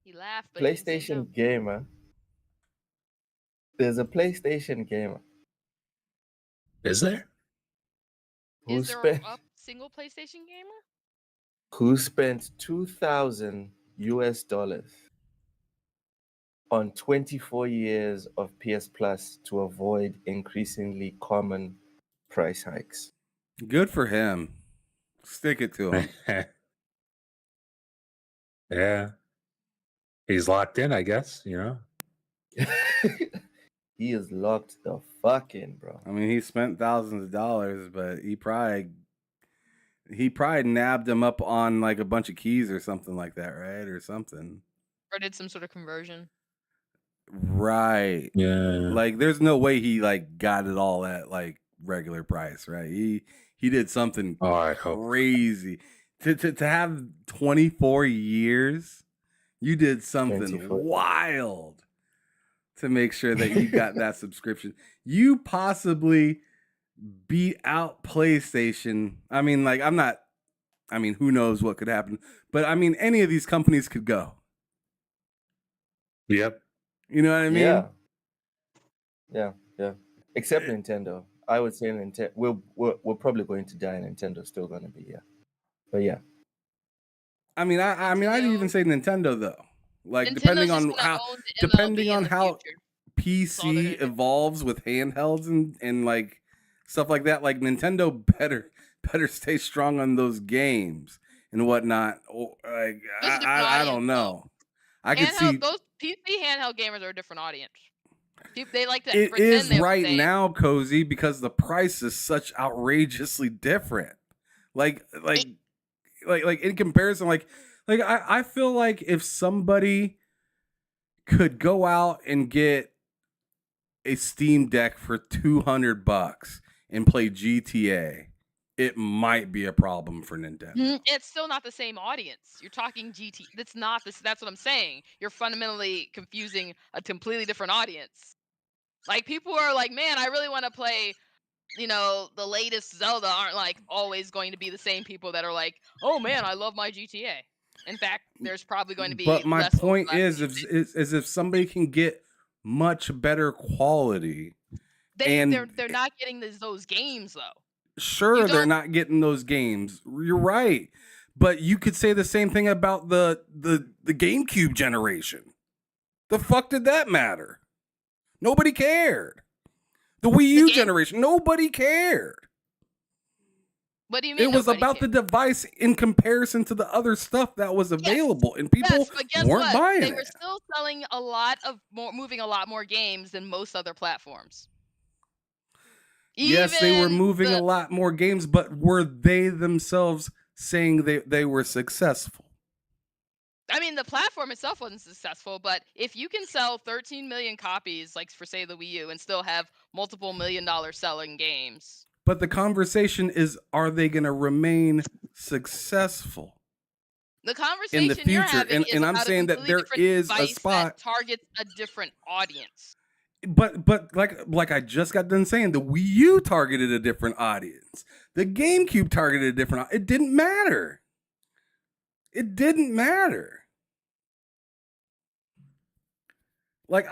He laughed, but he didn't say no. PlayStation gamer. There's a PlayStation gamer Is there? who Is there spent a single PlayStation gamer? who spent $2,000 on 24 years of PS Plus to avoid increasingly common price hikes. Good for him. Stick it to him. Yeah. He's locked in, I guess, you know? He is locked the fuck in, bro. I mean, he spent thousands of dollars, but he probably nabbed him up on like a bunch of keys or something like that, right? Or something. Or did some sort of conversion. Right. Yeah. Like there's no way he like got it all at like regular price, right? He did something I hope. crazy. To have 24 years, you did something 24. wild to make sure that you got that subscription. You possibly beat out PlayStation. I mean, like who knows what could happen, but I mean any of these companies could go. Yep. You know what I mean? Yeah. Except Nintendo. I would say Nintendo. We're probably going to die. Nintendo's still going to be here. But yeah. I mean, I'd even say Nintendo though. Like Nintendo's depending on just gonna how, own the depending MLB on in the how future. That's all they're PC gonna do. evolves with handhelds and like stuff like that, like Nintendo better stay strong on those games and whatnot. Like Those are different I don't audience, know. I could see Those PC handheld gamers are a different audience. They like to it pretend is they're right the same. now, Cozy, because the price is such outrageously different. Like in comparison, like I feel like if somebody could go out and get a Steam Deck for $200 and play GTA, it might be a problem for Nintendo. It's still not the same audience. You're talking GT. That's not this. That's what I'm saying. You're fundamentally confusing a completely different audience. Like people are like, man, I really want to play, the latest Zelda. Aren't like always going to be the same people that are like, oh man, I love my GTA. In fact, there's probably going to be. But my less point overlap is, if somebody can get much better quality, they're not getting those games though. Sure, they're not getting those games. You're right. But you could say the same thing about the GameCube generation. The fuck did that matter? Nobody cared. The Wii U generation, nobody cared. What do you mean? It was about the device in comparison to the other stuff that was available, and people weren't buying it. They were still selling moving a lot more games than most other platforms. Yes, they were moving a lot more games, but were they themselves saying they were successful? I mean, the platform itself wasn't successful, but if you can sell 13 million copies, like for say the Wii U, and still have multiple $1 million selling games. But the conversation is, are they going to remain successful? The conversation in the future, you're having and I'm saying that there is a spot that targets a different audience. But like I just got done saying, the Wii U targeted a different audience. The GameCube targeted a different. It didn't matter. It didn't matter. But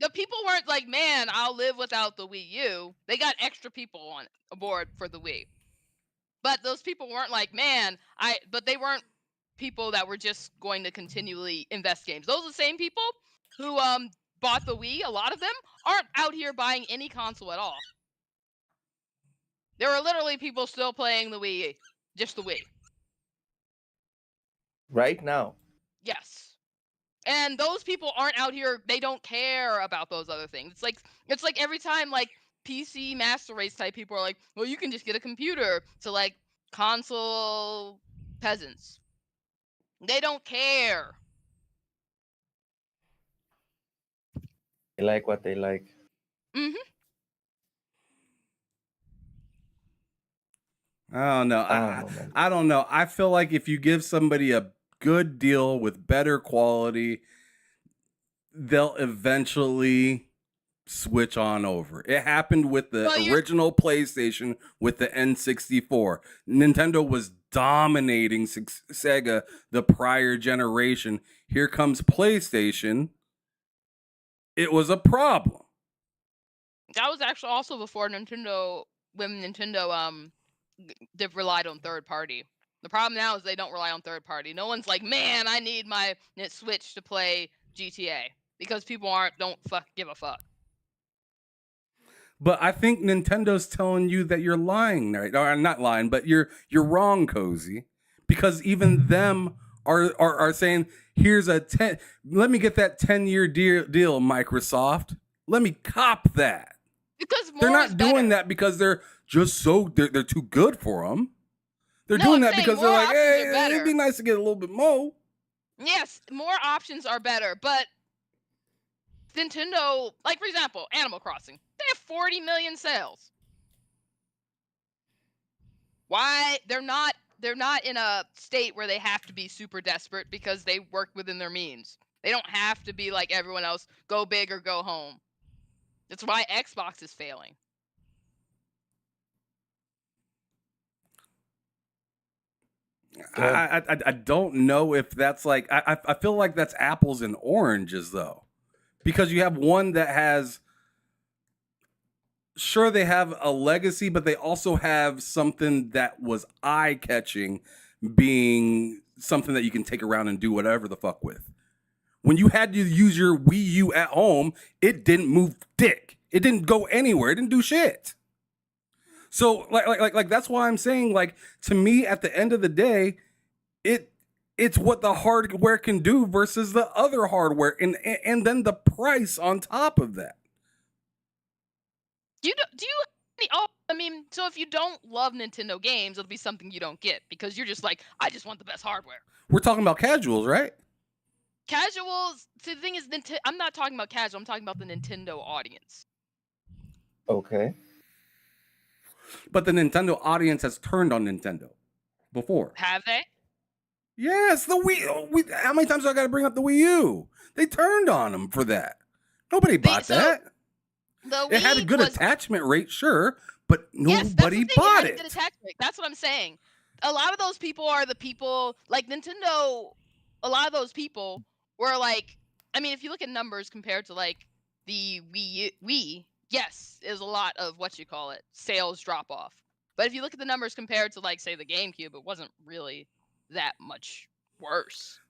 the people weren't like, man, I'll live without the Wii U. They got extra people aboard for the Wii. But those people weren't like, man, but they weren't people that were just going to continually invest games. Those are the same people who bought the Wii. A lot of them aren't out here buying any console at all. There are literally people still playing the Wii, just the Wii. Right now. Yes. And those people aren't out here, they don't care about those other things. It's like every time like PC master race type people are like, well, you can just get a computer, to like console peasants. They don't care. They like what they like. Mm-hmm. I don't know. I don't know. I feel like if you give somebody a good deal with better quality, they'll eventually switch on over. It happened with the original PlayStation with the N64. Nintendo was dominating Sega the prior generation. Here comes PlayStation. It was a problem. That was actually also before Nintendo, when Nintendo they relied on third party. The problem now is they don't rely on third party. No one's like, man, I need my Switch to play GTA, because people don't give a fuck. But I think Nintendo's telling you that you're lying, right? Or not lying, but you're wrong, Cozy. Because even them are saying, here's let me get that 10-year deal, Microsoft. Let me cop that. Because they're not doing that because they're just they're too good for them. They're doing that because they're like, hey, it'd be nice to get a little bit more. Yes, more options are better, but Nintendo, like for example, Animal Crossing, they have 40 million sales. Why? They're not in a state where they have to be super desperate because they work within their means. They don't have to be like everyone else, go big or go home. That's why Xbox is failing. I don't know if that's like, I feel like that's apples and oranges though, because you have one that has, sure, they have a legacy, but they also have something that was eye-catching, being something that you can take around and do whatever the fuck with. When you had to use your Wii U at home, it didn't move dick. It didn't go anywhere. It didn't do shit. So like that's why I'm saying, like, to me, at the end of the day, it's what the hardware can do versus the other hardware, and then the price on top of that. I mean, so if you don't love Nintendo games, it'll be something you don't get because you're just like, I just want the best hardware. We're talking about casuals, right? Casuals. See, the thing is, I'm not talking about casual. I'm talking about the Nintendo audience. Okay. But the Nintendo audience has turned on Nintendo before. Have they? Yes, the Wii. How many times do I got to bring up the Wii U? They turned on them for that. Nobody bought that. It had a good attachment rate, sure, but nobody bought it. Good attachment rate. That's what I'm saying. A lot of those people are the people like Nintendo. A lot of those people were like, I mean, if you look at numbers compared to like the Wii, yes, is a lot of sales drop off. But if you look at the numbers compared to, like, say, the GameCube, it wasn't really that much worse.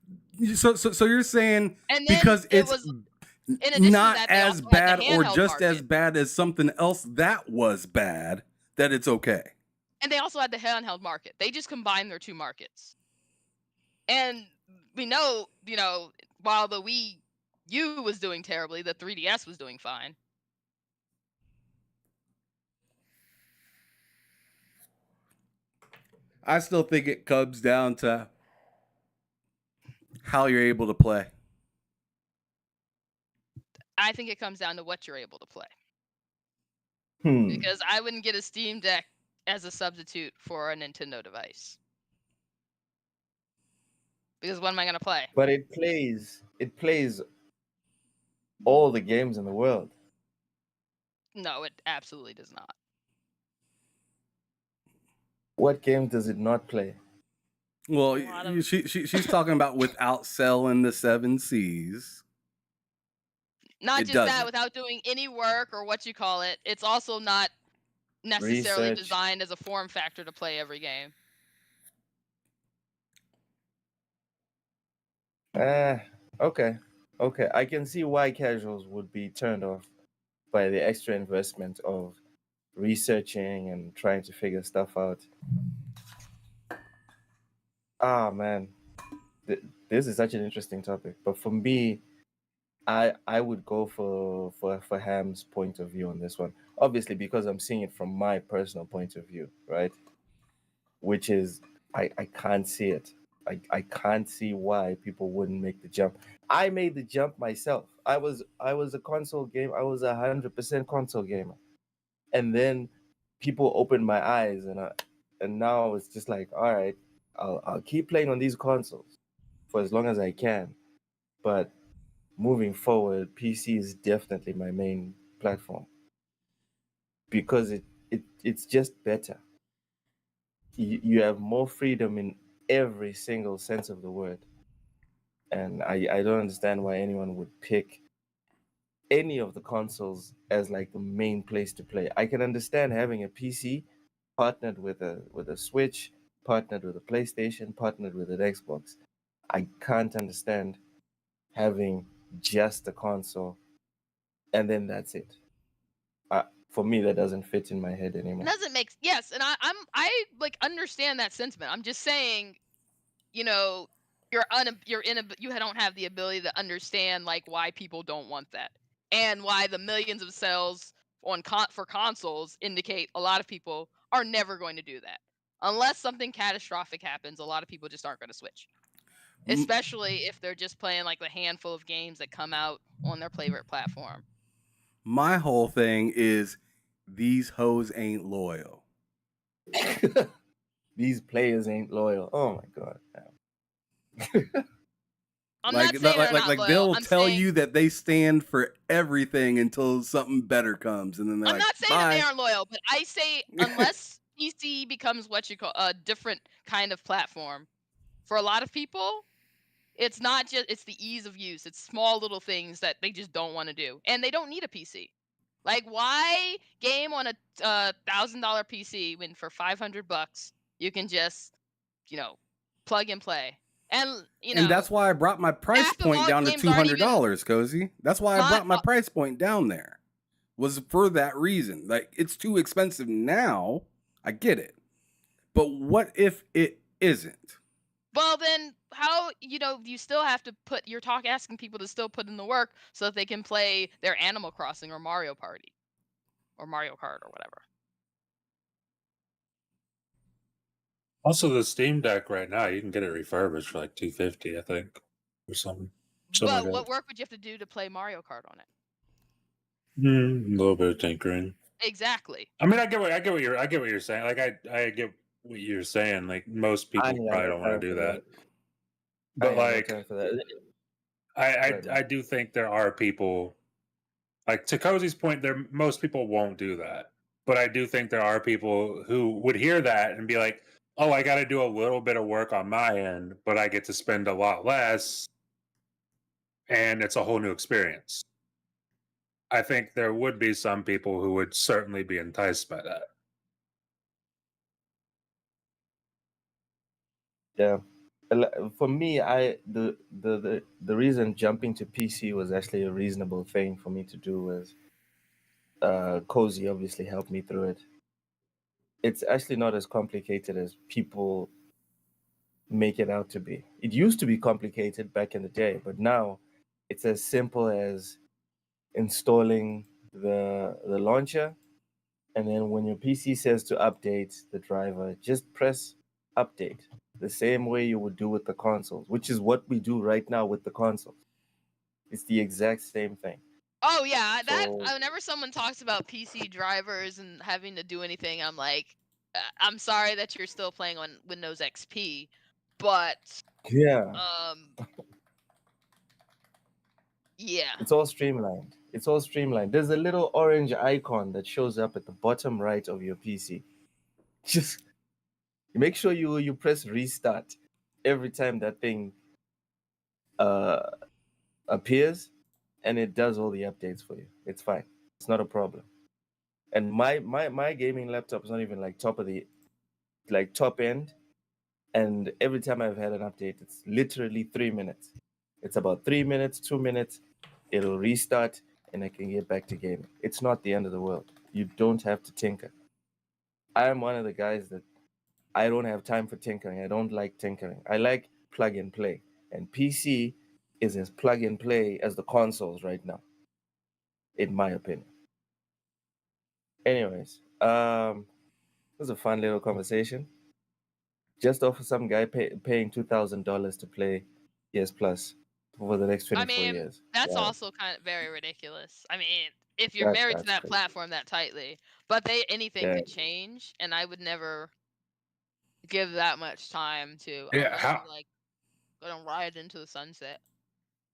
So you're saying And then because it it's was, in addition to not that, they as also had bad the or handheld just as market. bad as something else that was bad, that it's okay. And they also had the handheld market. They just combined their two markets. And we know, while the Wii U was doing terribly, the 3DS was doing fine. I still think it comes down to how you're able to play. I think it comes down to what you're able to play. Hmm. Because I wouldn't get a Steam Deck as a substitute for a Nintendo device. Because what am I going to play? But it plays all the games in the world. No, it absolutely does not. What game does it not play? Well, A lot of- she's talking about without selling the 7 Cs. Not It just that, doesn't. without doing any work or what you call it, it's also not necessarily Research. designed as a form factor to play every game. Okay. I can see why casuals would be turned off by the extra investment of researching and trying to figure stuff out. Ah, man, this is such an interesting topic. But for me, I would go for Ham's point of view on this one. Obviously, because I'm seeing it from my personal point of view, right? Which is I can't see it. I can't see why people wouldn't make the jump. I made the jump myself. I was a console game. I was 100% console gamer, and then people opened my eyes, and now it's just like, all right, I'll keep playing on these consoles for as long as I can, but moving forward, PC is definitely my main platform because it's just better. You have more freedom in every single sense of the word. And I don't understand why anyone would pick any of the consoles as like the main place to play. I can understand having a PC partnered with a Switch, partnered with a PlayStation, partnered with an Xbox. I can't understand having just a console and then that's it. For me, that doesn't fit in my head anymore. It doesn't make and I like understand that sentiment. I'm just saying, you don't have the ability to understand like why people don't want that, and why the millions of sales for consoles indicate a lot of people are never going to do that unless something catastrophic happens. A lot of people just aren't going to switch, especially if they're just playing like the handful of games that come out on their favorite platform. My whole thing is these hoes ain't loyal. These players ain't loyal. Oh my god. I'm not saying they're not loyal. They'll I'm tell saying, you that they stand for everything until something better comes, and then they're I'm like, not saying that bye. they aren't loyal, but I say unless PC becomes what you call a different kind of platform, for a lot of people, it's not just it's the ease of use. It's small little things that they just don't want to do, and they don't need a PC. Like, why game on a $1,000 PC when for $500 you can just plug and play, and And that's why I brought my price half of point all down to games aren't even- $200, Cozy. That's why I Not- brought my price point down there. Was for that reason. Like, it's too expensive now. I get it. But what if it isn't? Well, then how you still have to asking people to still put in the work so that they can play their Animal Crossing or Mario Party or Mario Kart or whatever. Also, the Steam Deck right now, you can get it refurbished for like $250, I think, or something. But what work would you have to do to play Mario Kart on it? A little bit of tinkering. Exactly. I mean, I get what you're saying. Like, I get what you're saying. Like, most people probably don't want to do that. But like, I do think there are people, like to Cozy's point, most people won't do that. But I do think there are people who would hear that and be like, oh, I got to do a little bit of work on my end, but I get to spend a lot less, and it's a whole new experience. I think there would be some people who would certainly be enticed by that. Yeah. For me, the reason jumping to PC was actually a reasonable thing for me to do was Cozy obviously helped me through it. It's actually not as complicated as people make it out to be. It used to be complicated back in the day, but now it's as simple as installing the launcher, and then when your PC says to update the driver, just press update the same way you would do with the consoles, which is what we do right now with the consoles. It's the exact same thing. Oh yeah, that So whenever someone talks about PC drivers and having to do anything, I'm like, I'm sorry that you're still playing on Windows XP, but yeah, yeah. it's all streamlined. It's all streamlined. There's a little orange icon that shows up at the bottom right of your PC. Just make sure you press restart every time that thing uh appears, and it does all the updates for you. It's fine. It's not a problem. And my gaming laptop is not even like top end. And every time I've had an update, it's literally 3 minutes. It's about 3 minutes, 2 minutes. It'll restart, and I can get back to gaming. It's not the end of the world. You don't have to tinker. I am one of the guys that I don't have time for tinkering. I don't like tinkering. I like plug and play. And PC is as plug and play as the consoles right now, in my opinion. Anyways, it was a fun little conversation. Just offer some guy paying $2,000 to play PS Plus for the next I 24 mean, years. that's Yeah, also kind of very ridiculous. I mean, if you're that married to that's that crazy. platform that tightly, but anything Yeah, could change, and I would never give that much time to Yeah. unless you like gonna ride into the sunset.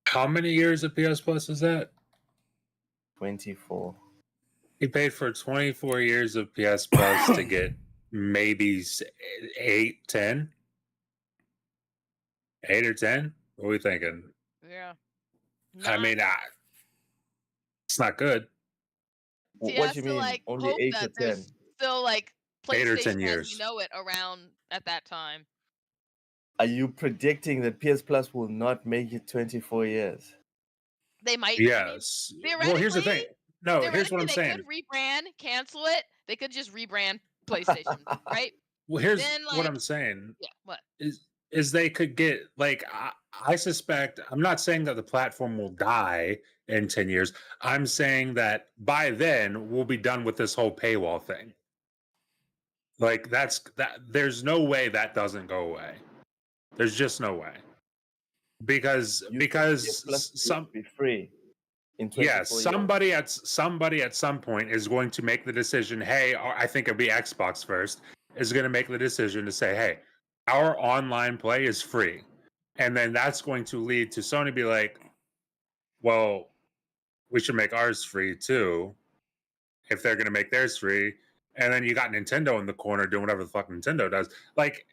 How many years of PS Plus is that? 24. He paid for 24 years of PS Plus to get maybe 8, 10? 8 or 10? What are we thinking? Yeah. I Not mean, it's not good. See, What I you still mean? like Only hope 8 to that 10? there's still like 8 or PlayStation 10 as we years. know it around at that time. Are you predicting that PS Plus will not make it 24 years? They might. I mean, Yes. Well, here's the thing. No, here's what I'm they saying. could rebrand, cancel it. They could just rebrand PlayStation, right? Well, here's Then what like, I'm saying yeah, what? is they could get like I suspect. I'm not saying that the platform will die in 10 years. I'm saying that by then we'll be done with this whole paywall thing. Like that there's no way that doesn't go away. There's just no way. Because You think PS Plus is going some to be free in yeah, 24 years? somebody at some point is going to make the decision, hey, or I think it'll be Xbox first, is going to make the decision to say, hey, our online play is free. And then that's going to lead to Sony be like, well, we should make ours free too, if they're going to make theirs free. And then you got Nintendo in the corner doing whatever the fuck Nintendo does. Like,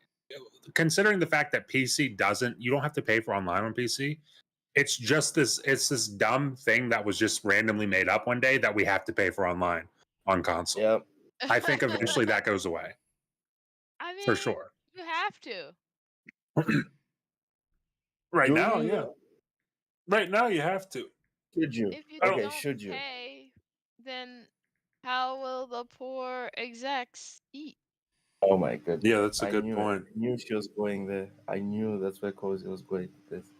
considering the fact that PC doesn't, you don't have to pay for online on PC. It's this dumb thing that was just randomly made up one day that we have to pay for online on console. Yep. I think eventually that goes away I mean, for sure. you have to. Right Do now, you? yeah. Right now, you have to. Should you? If you Okay, don't should you? pay, then how will the poor execs eat? Oh my goodness. Yeah, that's a I good knew it. point. I knew she was going there. I knew that's where Cozy was going with this.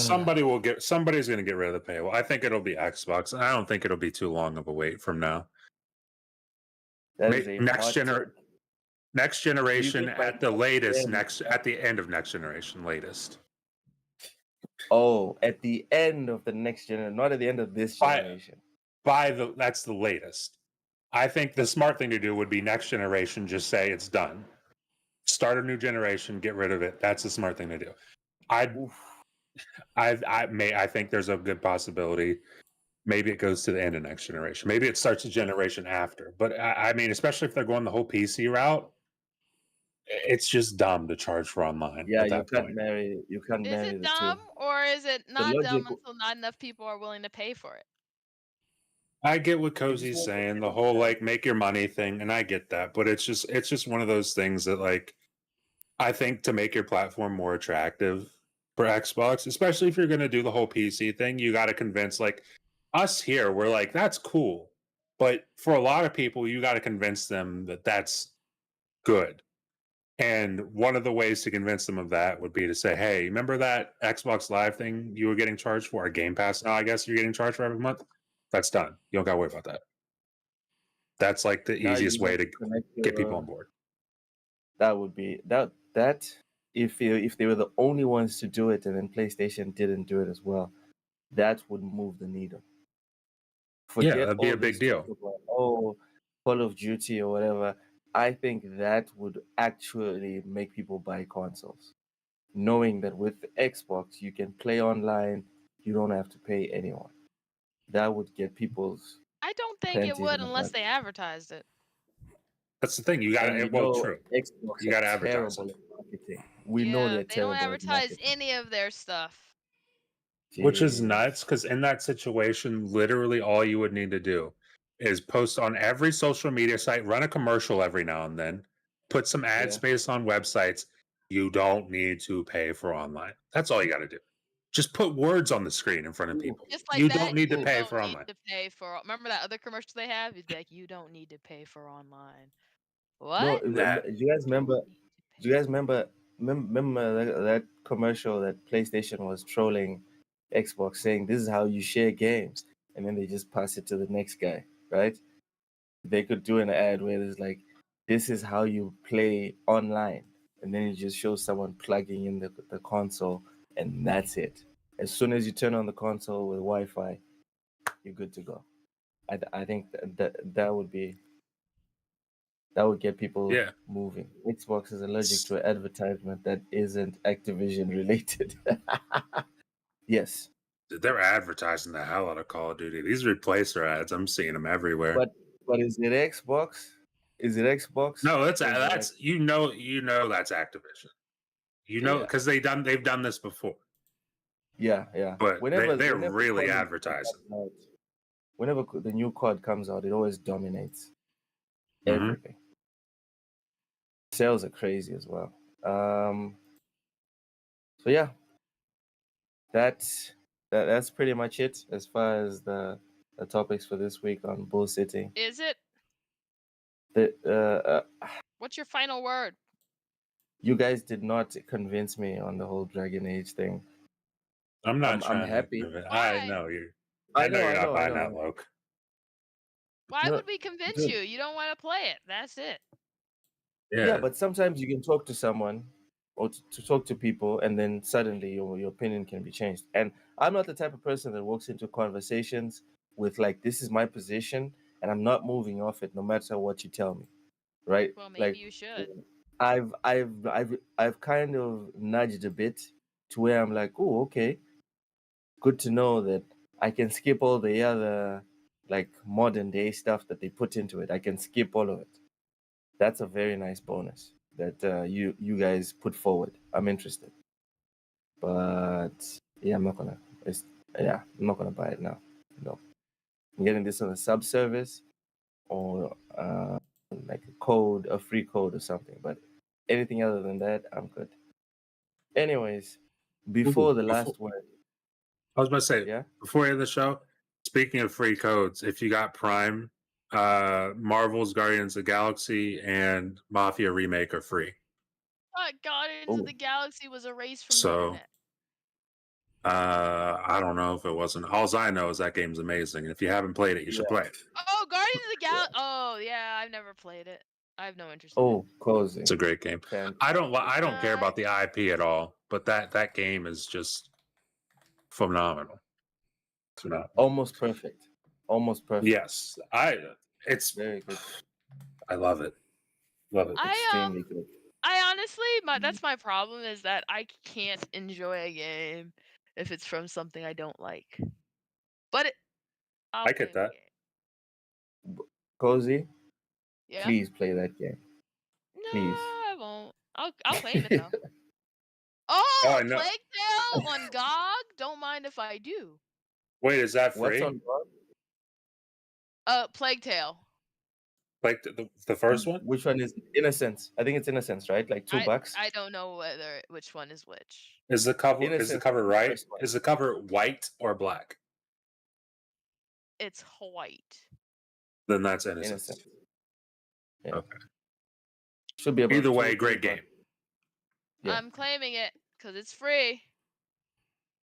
Somebody's going to get rid of the paywall. I think it'll be Xbox. I don't think it'll be too long of a wait from now. That is a Next hot take. next generation think by at the latest, then- at the end of next generation, latest. Oh, at the end of the next generation, not at the end of this generation. That's the latest. I think the smart thing to do would be next generation, just say it's done. Start a new generation, get rid of it. That's the smart thing to do. I think there's a good possibility. Maybe it goes to the end of next generation. Maybe it starts a generation after. But I mean, especially if they're going the whole PC route, it's just dumb to charge for online. Yeah, at that you can't point. marry. You can't Is marry it the dumb two. or is it not dumb logic- until not enough people are willing to pay for it? I get what Cozy's want saying, to the whole like make your money thing, and I get that, but it's just one of those things that like I think to make your platform more attractive for Xbox, especially if you're going to do the whole PC thing, you got to convince like us here. We're like, that's cool, but for a lot of people, you got to convince them that that's good. And one of the ways to convince them of that would be to say, "Hey, remember that Xbox Live thing you were getting charged for? Or Game Pass now, I guess you're getting charged for every month. That's done. You don't got to worry about that. That's like the Now easiest you way have to to connect get people your. on board." That would be that if they were the only ones to do it and then PlayStation didn't do it as well, that would move the needle. Yeah, Forget that'd be all a big this talk deal. about Call of Duty or whatever. I think that would actually make people buy consoles, knowing that with the Xbox you can play online, you don't have to pay anyone. That would get people's I don't think it panties would in a unless bunch. they advertised it. That's the thing. You got And to. Well, true. Xbox You are got to advertise terrible it. at marketing. We know Yeah, they're they don't terrible at advertise marketing. any of their stuff. Which is Jeez. nuts because in that situation, literally all you would need to do is post on every social media site, run a commercial every now and then, put some ad Yeah. space on websites. You don't need to pay for online. That's all you got to do. Just put words on the screen in front of Ooh. people. Just like You that, don't need to you pay don't for need online. to pay for. Remember that other commercial they have? It's like you don't need to pay for online. No, What? That do you guys remember? Need to Do you guys remember that commercial that PlayStation was trolling Xbox saying this is how you share games, and then they just pass it to the next guy, right? They could do an ad where it's like, this is how you play online, and then it just shows someone plugging in the console, and that's it. As soon as you turn on the console with Wi-Fi, you're good to go. I think that would get people yeah, moving. Xbox is allergic to an advertisement that isn't Activision related. Yes, they're advertising the hell out of Call of Duty. These replacer ads, I'm seeing them everywhere. but is it Xbox? Is it Xbox? No, Or is it that's you know that's Activision. You know yeah, because they've done this before, yeah. but they're Whenever really COD advertising. comes out, whenever the new COD comes out, it always dominates Mm-hmm. everything. Sales are crazy as well. So yeah, that's pretty much it as far as the topics for this week on bullsitting. Is it? The What's your final word? you guys did not convince me on the whole Dragon Age thing. I'm not I'm trying happy. to. Why? I know you're. I I know know, you're I not know, I buying know. that, Loke. Why No, would we convince dude. you? You don't want to play it. That's it. Yeah, but sometimes you can talk to someone or to talk to people, and then suddenly your opinion can be changed. And I'm not the type of person that walks into conversations with like, this is my position, and I'm not moving off it no matter what you tell me, right? Well, maybe Like, you should. I've kind of nudged a bit to where I'm like, oh, okay, good to know that I can skip all the other like modern day stuff that they put into it. I can skip all of it. That's a very nice bonus that you guys put forward. I'm interested, but yeah, I'm not gonna buy it now. No, I'm getting this on a sub service or like a free code or something. But anything other than that, I'm good. Anyways, before the last word, I was about to say yeah. before we end the show. Speaking of free codes, if you got Prime, Marvel's Guardians of the Galaxy and Mafia Remake are free. Guardians of the Galaxy was erased from the So internet. I don't know if it wasn't. All I know is that game's amazing. If you haven't played it, you should play it. Oh, Guardians of the Galaxy. Oh, yeah, I've never played it. I have no interest in it. Oh, cozy. It's a great game. I don't care about the IP at all, but that game is just phenomenal. Almost perfect. Almost perfect. Yes, it's very good. I love it. Love it. Extremely good. I honestly, that's my problem is that I can't enjoy a game if it's from something I don't like. But I get that. Cozy, yeah? please play that game. No, Please. I won't. I'll claim it though. Oh, I know. Plague Tale on GOG? Don't mind if I do. Wait, is that What's free? on GOG? Plague Tale. Like the first one? Which one is Innocence? I think it's Innocence, right? Like $2. I don't know which one is which. Is the cover Innocence, right? first one. Is the cover white or black? It's white. Then that's Innocence. Innocence. Yeah. Okay. Should be about Either 2 way, or 3 great bucks. game. Yeah. I'm claiming it because it's free.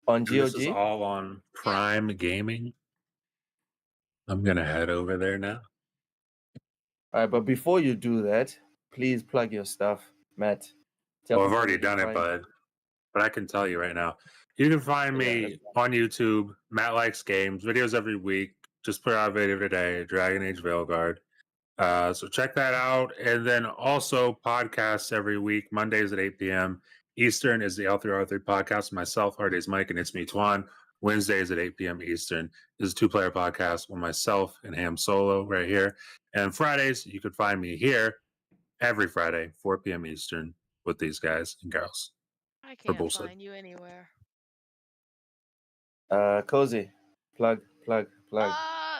On And this is GOG? all on Prime Gaming. I'm gonna head over there now. All right, but before you do that, please plug your stuff, Matt. Tell Well, I've people already where they done it, find you. but I can tell you right now. You can find Yeah, me on YouTube, Matt Likes Games, videos every week. Just put out a video today, Dragon Age Veilguard. So check that out. And then also podcasts every week, Mondays at 8 p.m. Eastern is the L3R3 podcast. Myself, Hard Days Mike, and it's me, Twan. Wednesdays at 8 p.m. Eastern is a 2-player podcast with myself and Ham Solo right here. And Fridays, you can find me here every Friday, 4 p.m. Eastern with these guys and girls. I For can't BullSittin. find you anywhere. Cozy. Plug.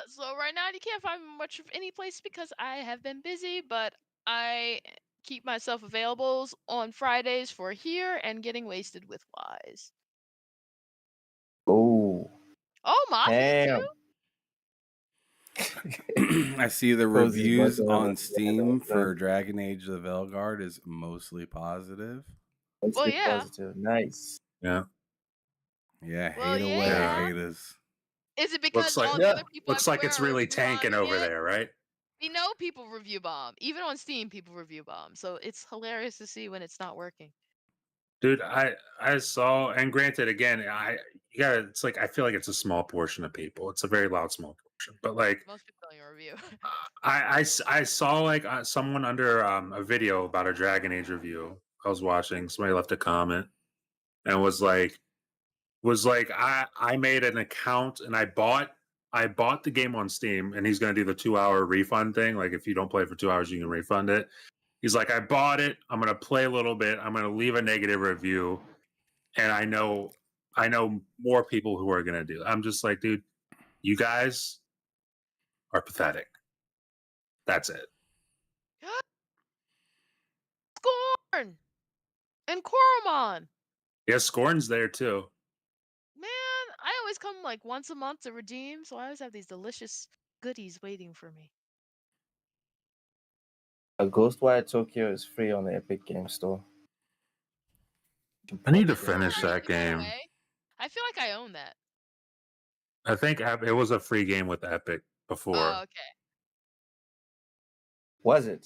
So right now you can't find me much of any place because I have been busy, but I keep myself available on Fridays for here and getting wasted with Wise. Oh. Oh, Mafia too? I see the Cozy, reviews what's on up? Steam for Dragon Age the Veilguard is mostly positive. Well, yeah. Positive. Nice. Yeah. Yeah, Well, hate away, yeah. haters. Is it because Looks like all the other people looks like it's everywhere are really review tanking bombing over it? there, right? We know people review bomb. Even on Steam, people review bomb. So it's hilarious to see when it's not working. Dude, I saw, and granted, again, you gotta. It's like I feel like it's a small portion of people. It's a very loud small portion, but like Most people don't even review. I saw like someone under a video about a Dragon Age review. I was watching. Somebody left a comment and was like I made an account and I bought the game on Steam, and he's gonna do the 2-hour refund thing. Like if you don't play for 2 hours, you can refund it. He's like, I bought it. I'm gonna play a little bit. I'm gonna leave a negative review, and I know more people who are gonna do it. I'm just like, dude, you guys are pathetic. That's it. Scorn and Coromon. Yeah, Scorn's there too. Man, I always come like once a month to redeem, so I always have these delicious goodies waiting for me. A Ghostwire Tokyo is free on the Epic Game Store. I need to Is that finish how I that give it game. away? I feel like I own that. I think it was a free game with Epic before. Oh, okay. Was it?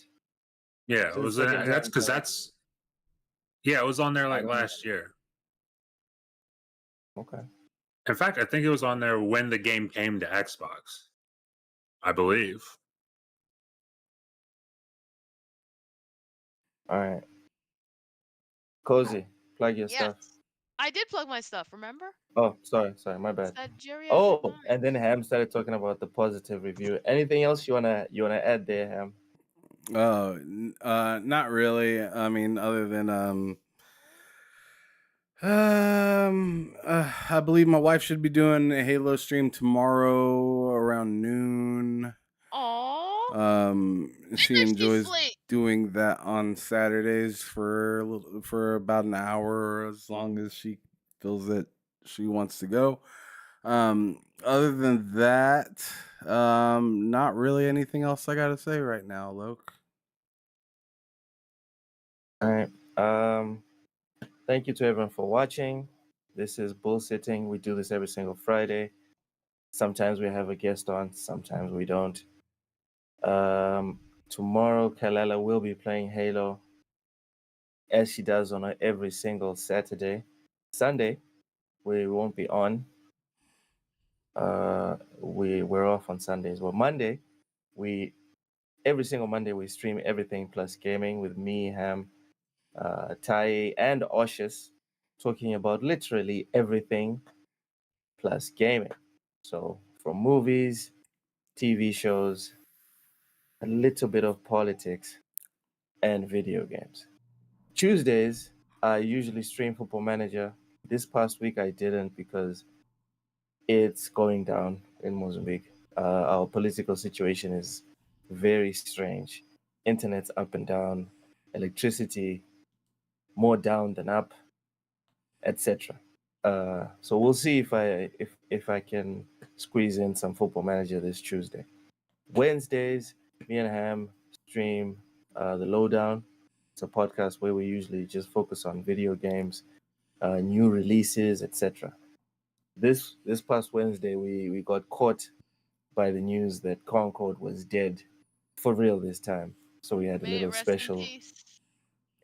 Yeah, So it was. the second That's time because around. that's. Yeah, it was on there like don't know. last year. Okay. In fact, I think it was on there when the game came to Xbox. I believe. All right. Cozy, plug your Yes. stuff. I did plug my stuff, remember? Oh, sorry, my It's bad. that geriatric Oh, mind. and then Ham started talking about the positive review. Anything else you wanna add there, Ham? Oh, not really. I mean, other than I believe my wife should be doing a Halo stream tomorrow around noon. Aww. She She's enjoys late. doing that on Saturdays for about an hour, as long as she feels that she wants to go. Other than that, not really anything else I gotta say right now, Loke. All right. Thank you to everyone for watching. This is BullSittin. We do this every single Friday. Sometimes we have a guest on, sometimes we don't. Tomorrow, Kalala will be playing Halo, as she does on every single Saturday. Sunday, we won't be on. We're off on Sundays. Well, Monday, every single Monday we stream everything plus gaming with me, Ham, Tai, and Oshus, talking about literally everything plus gaming. So from movies, TV shows, a little bit of politics, and video games. Tuesdays, I usually stream Football Manager. This past week I didn't because it's going down in Mozambique. Our political situation is very strange. Internet's up and down, electricity more down than up, etc. So we'll see if I can squeeze in some Football Manager this Tuesday. Wednesdays, me and Ham stream the Lowdown. It's a podcast where we usually just focus on video games, new releases, etc. This past Wednesday, we got caught by the news that Concord was dead for real this time. So we had a May it little rest in special peace.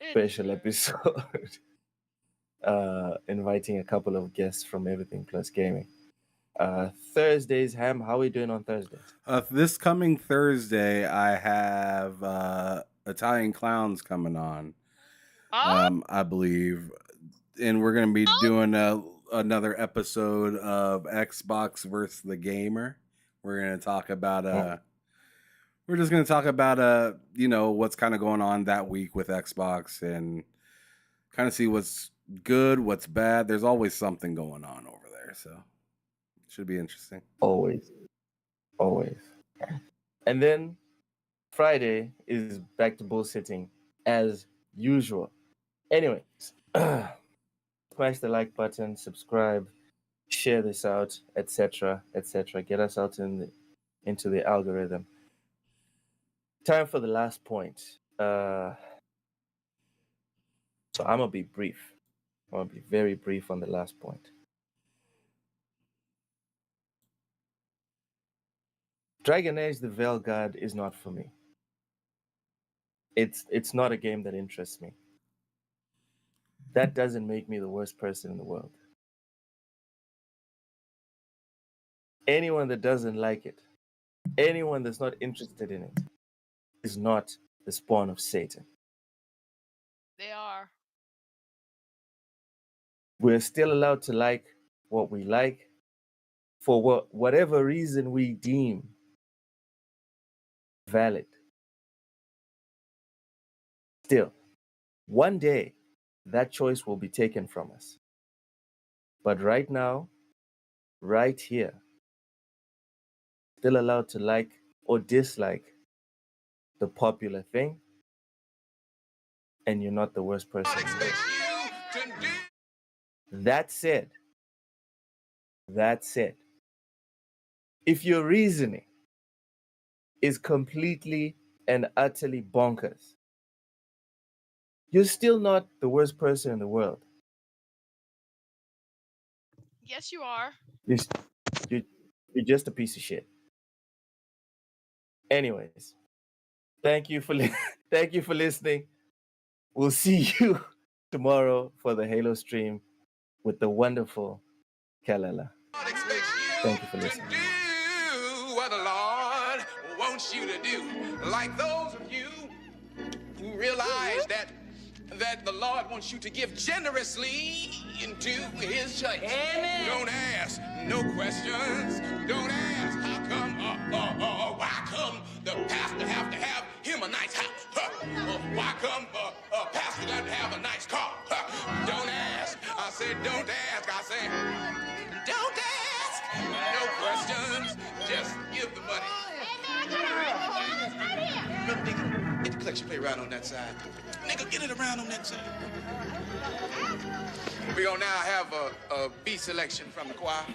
It special deserves. episode, inviting a couple of guests from Everything Plus Gaming. Thursdays, Ham, how are we doing on Thursdays? This coming Thursday, I have Italian Clowns coming on. Oh, I believe, and we're gonna be doing another episode of Xbox versus the Gamer. We're gonna talk about we're just gonna talk about what's kind of going on that week with Xbox and kind of see what's good, what's bad. There's always something going on over there, so it should be interesting. Always. And then Friday is back to bullshitting as usual. Anyways, smash the like button, subscribe, share this out, etc., etc. Get us out into the algorithm. Time for the last point. So I'm gonna be brief. I'm gonna be very brief on the last point. Dragon Age: The Veilguard is not for me. It's not a game that interests me. That doesn't make me the worst person in the world. Anyone that doesn't like it, anyone that's not interested in it, is not the spawn of Satan. they are. We're still allowed to like what we like for whatever reason we deem valid. Still, one day that choice will be taken from us. But right now, right here, still allowed to like or dislike the popular thing, and you're not the worst person in the world. That said, if your reasoning is completely and utterly bonkers, you're still not the worst person in the world. Yes, you are. You're just a piece of shit. Anyways, thank you for listening. We'll see you tomorrow for the Halo stream with the wonderful Kalala. Thank you for listening. Do what the Lord wants you to do. Like those of you who realize that the Lord wants you to give generously into his church. Amen. Don't ask no questions. Don't ask how come, why come the pastor have to have him a nice house? Why come pastor got to have a nice car? Don't ask. I said don't ask. I said don't ask. No questions. Just give the money. Look, nigga, get the collection plate right on that side. Nigga, get it around on that side. We're gonna now have a B selection from the choir.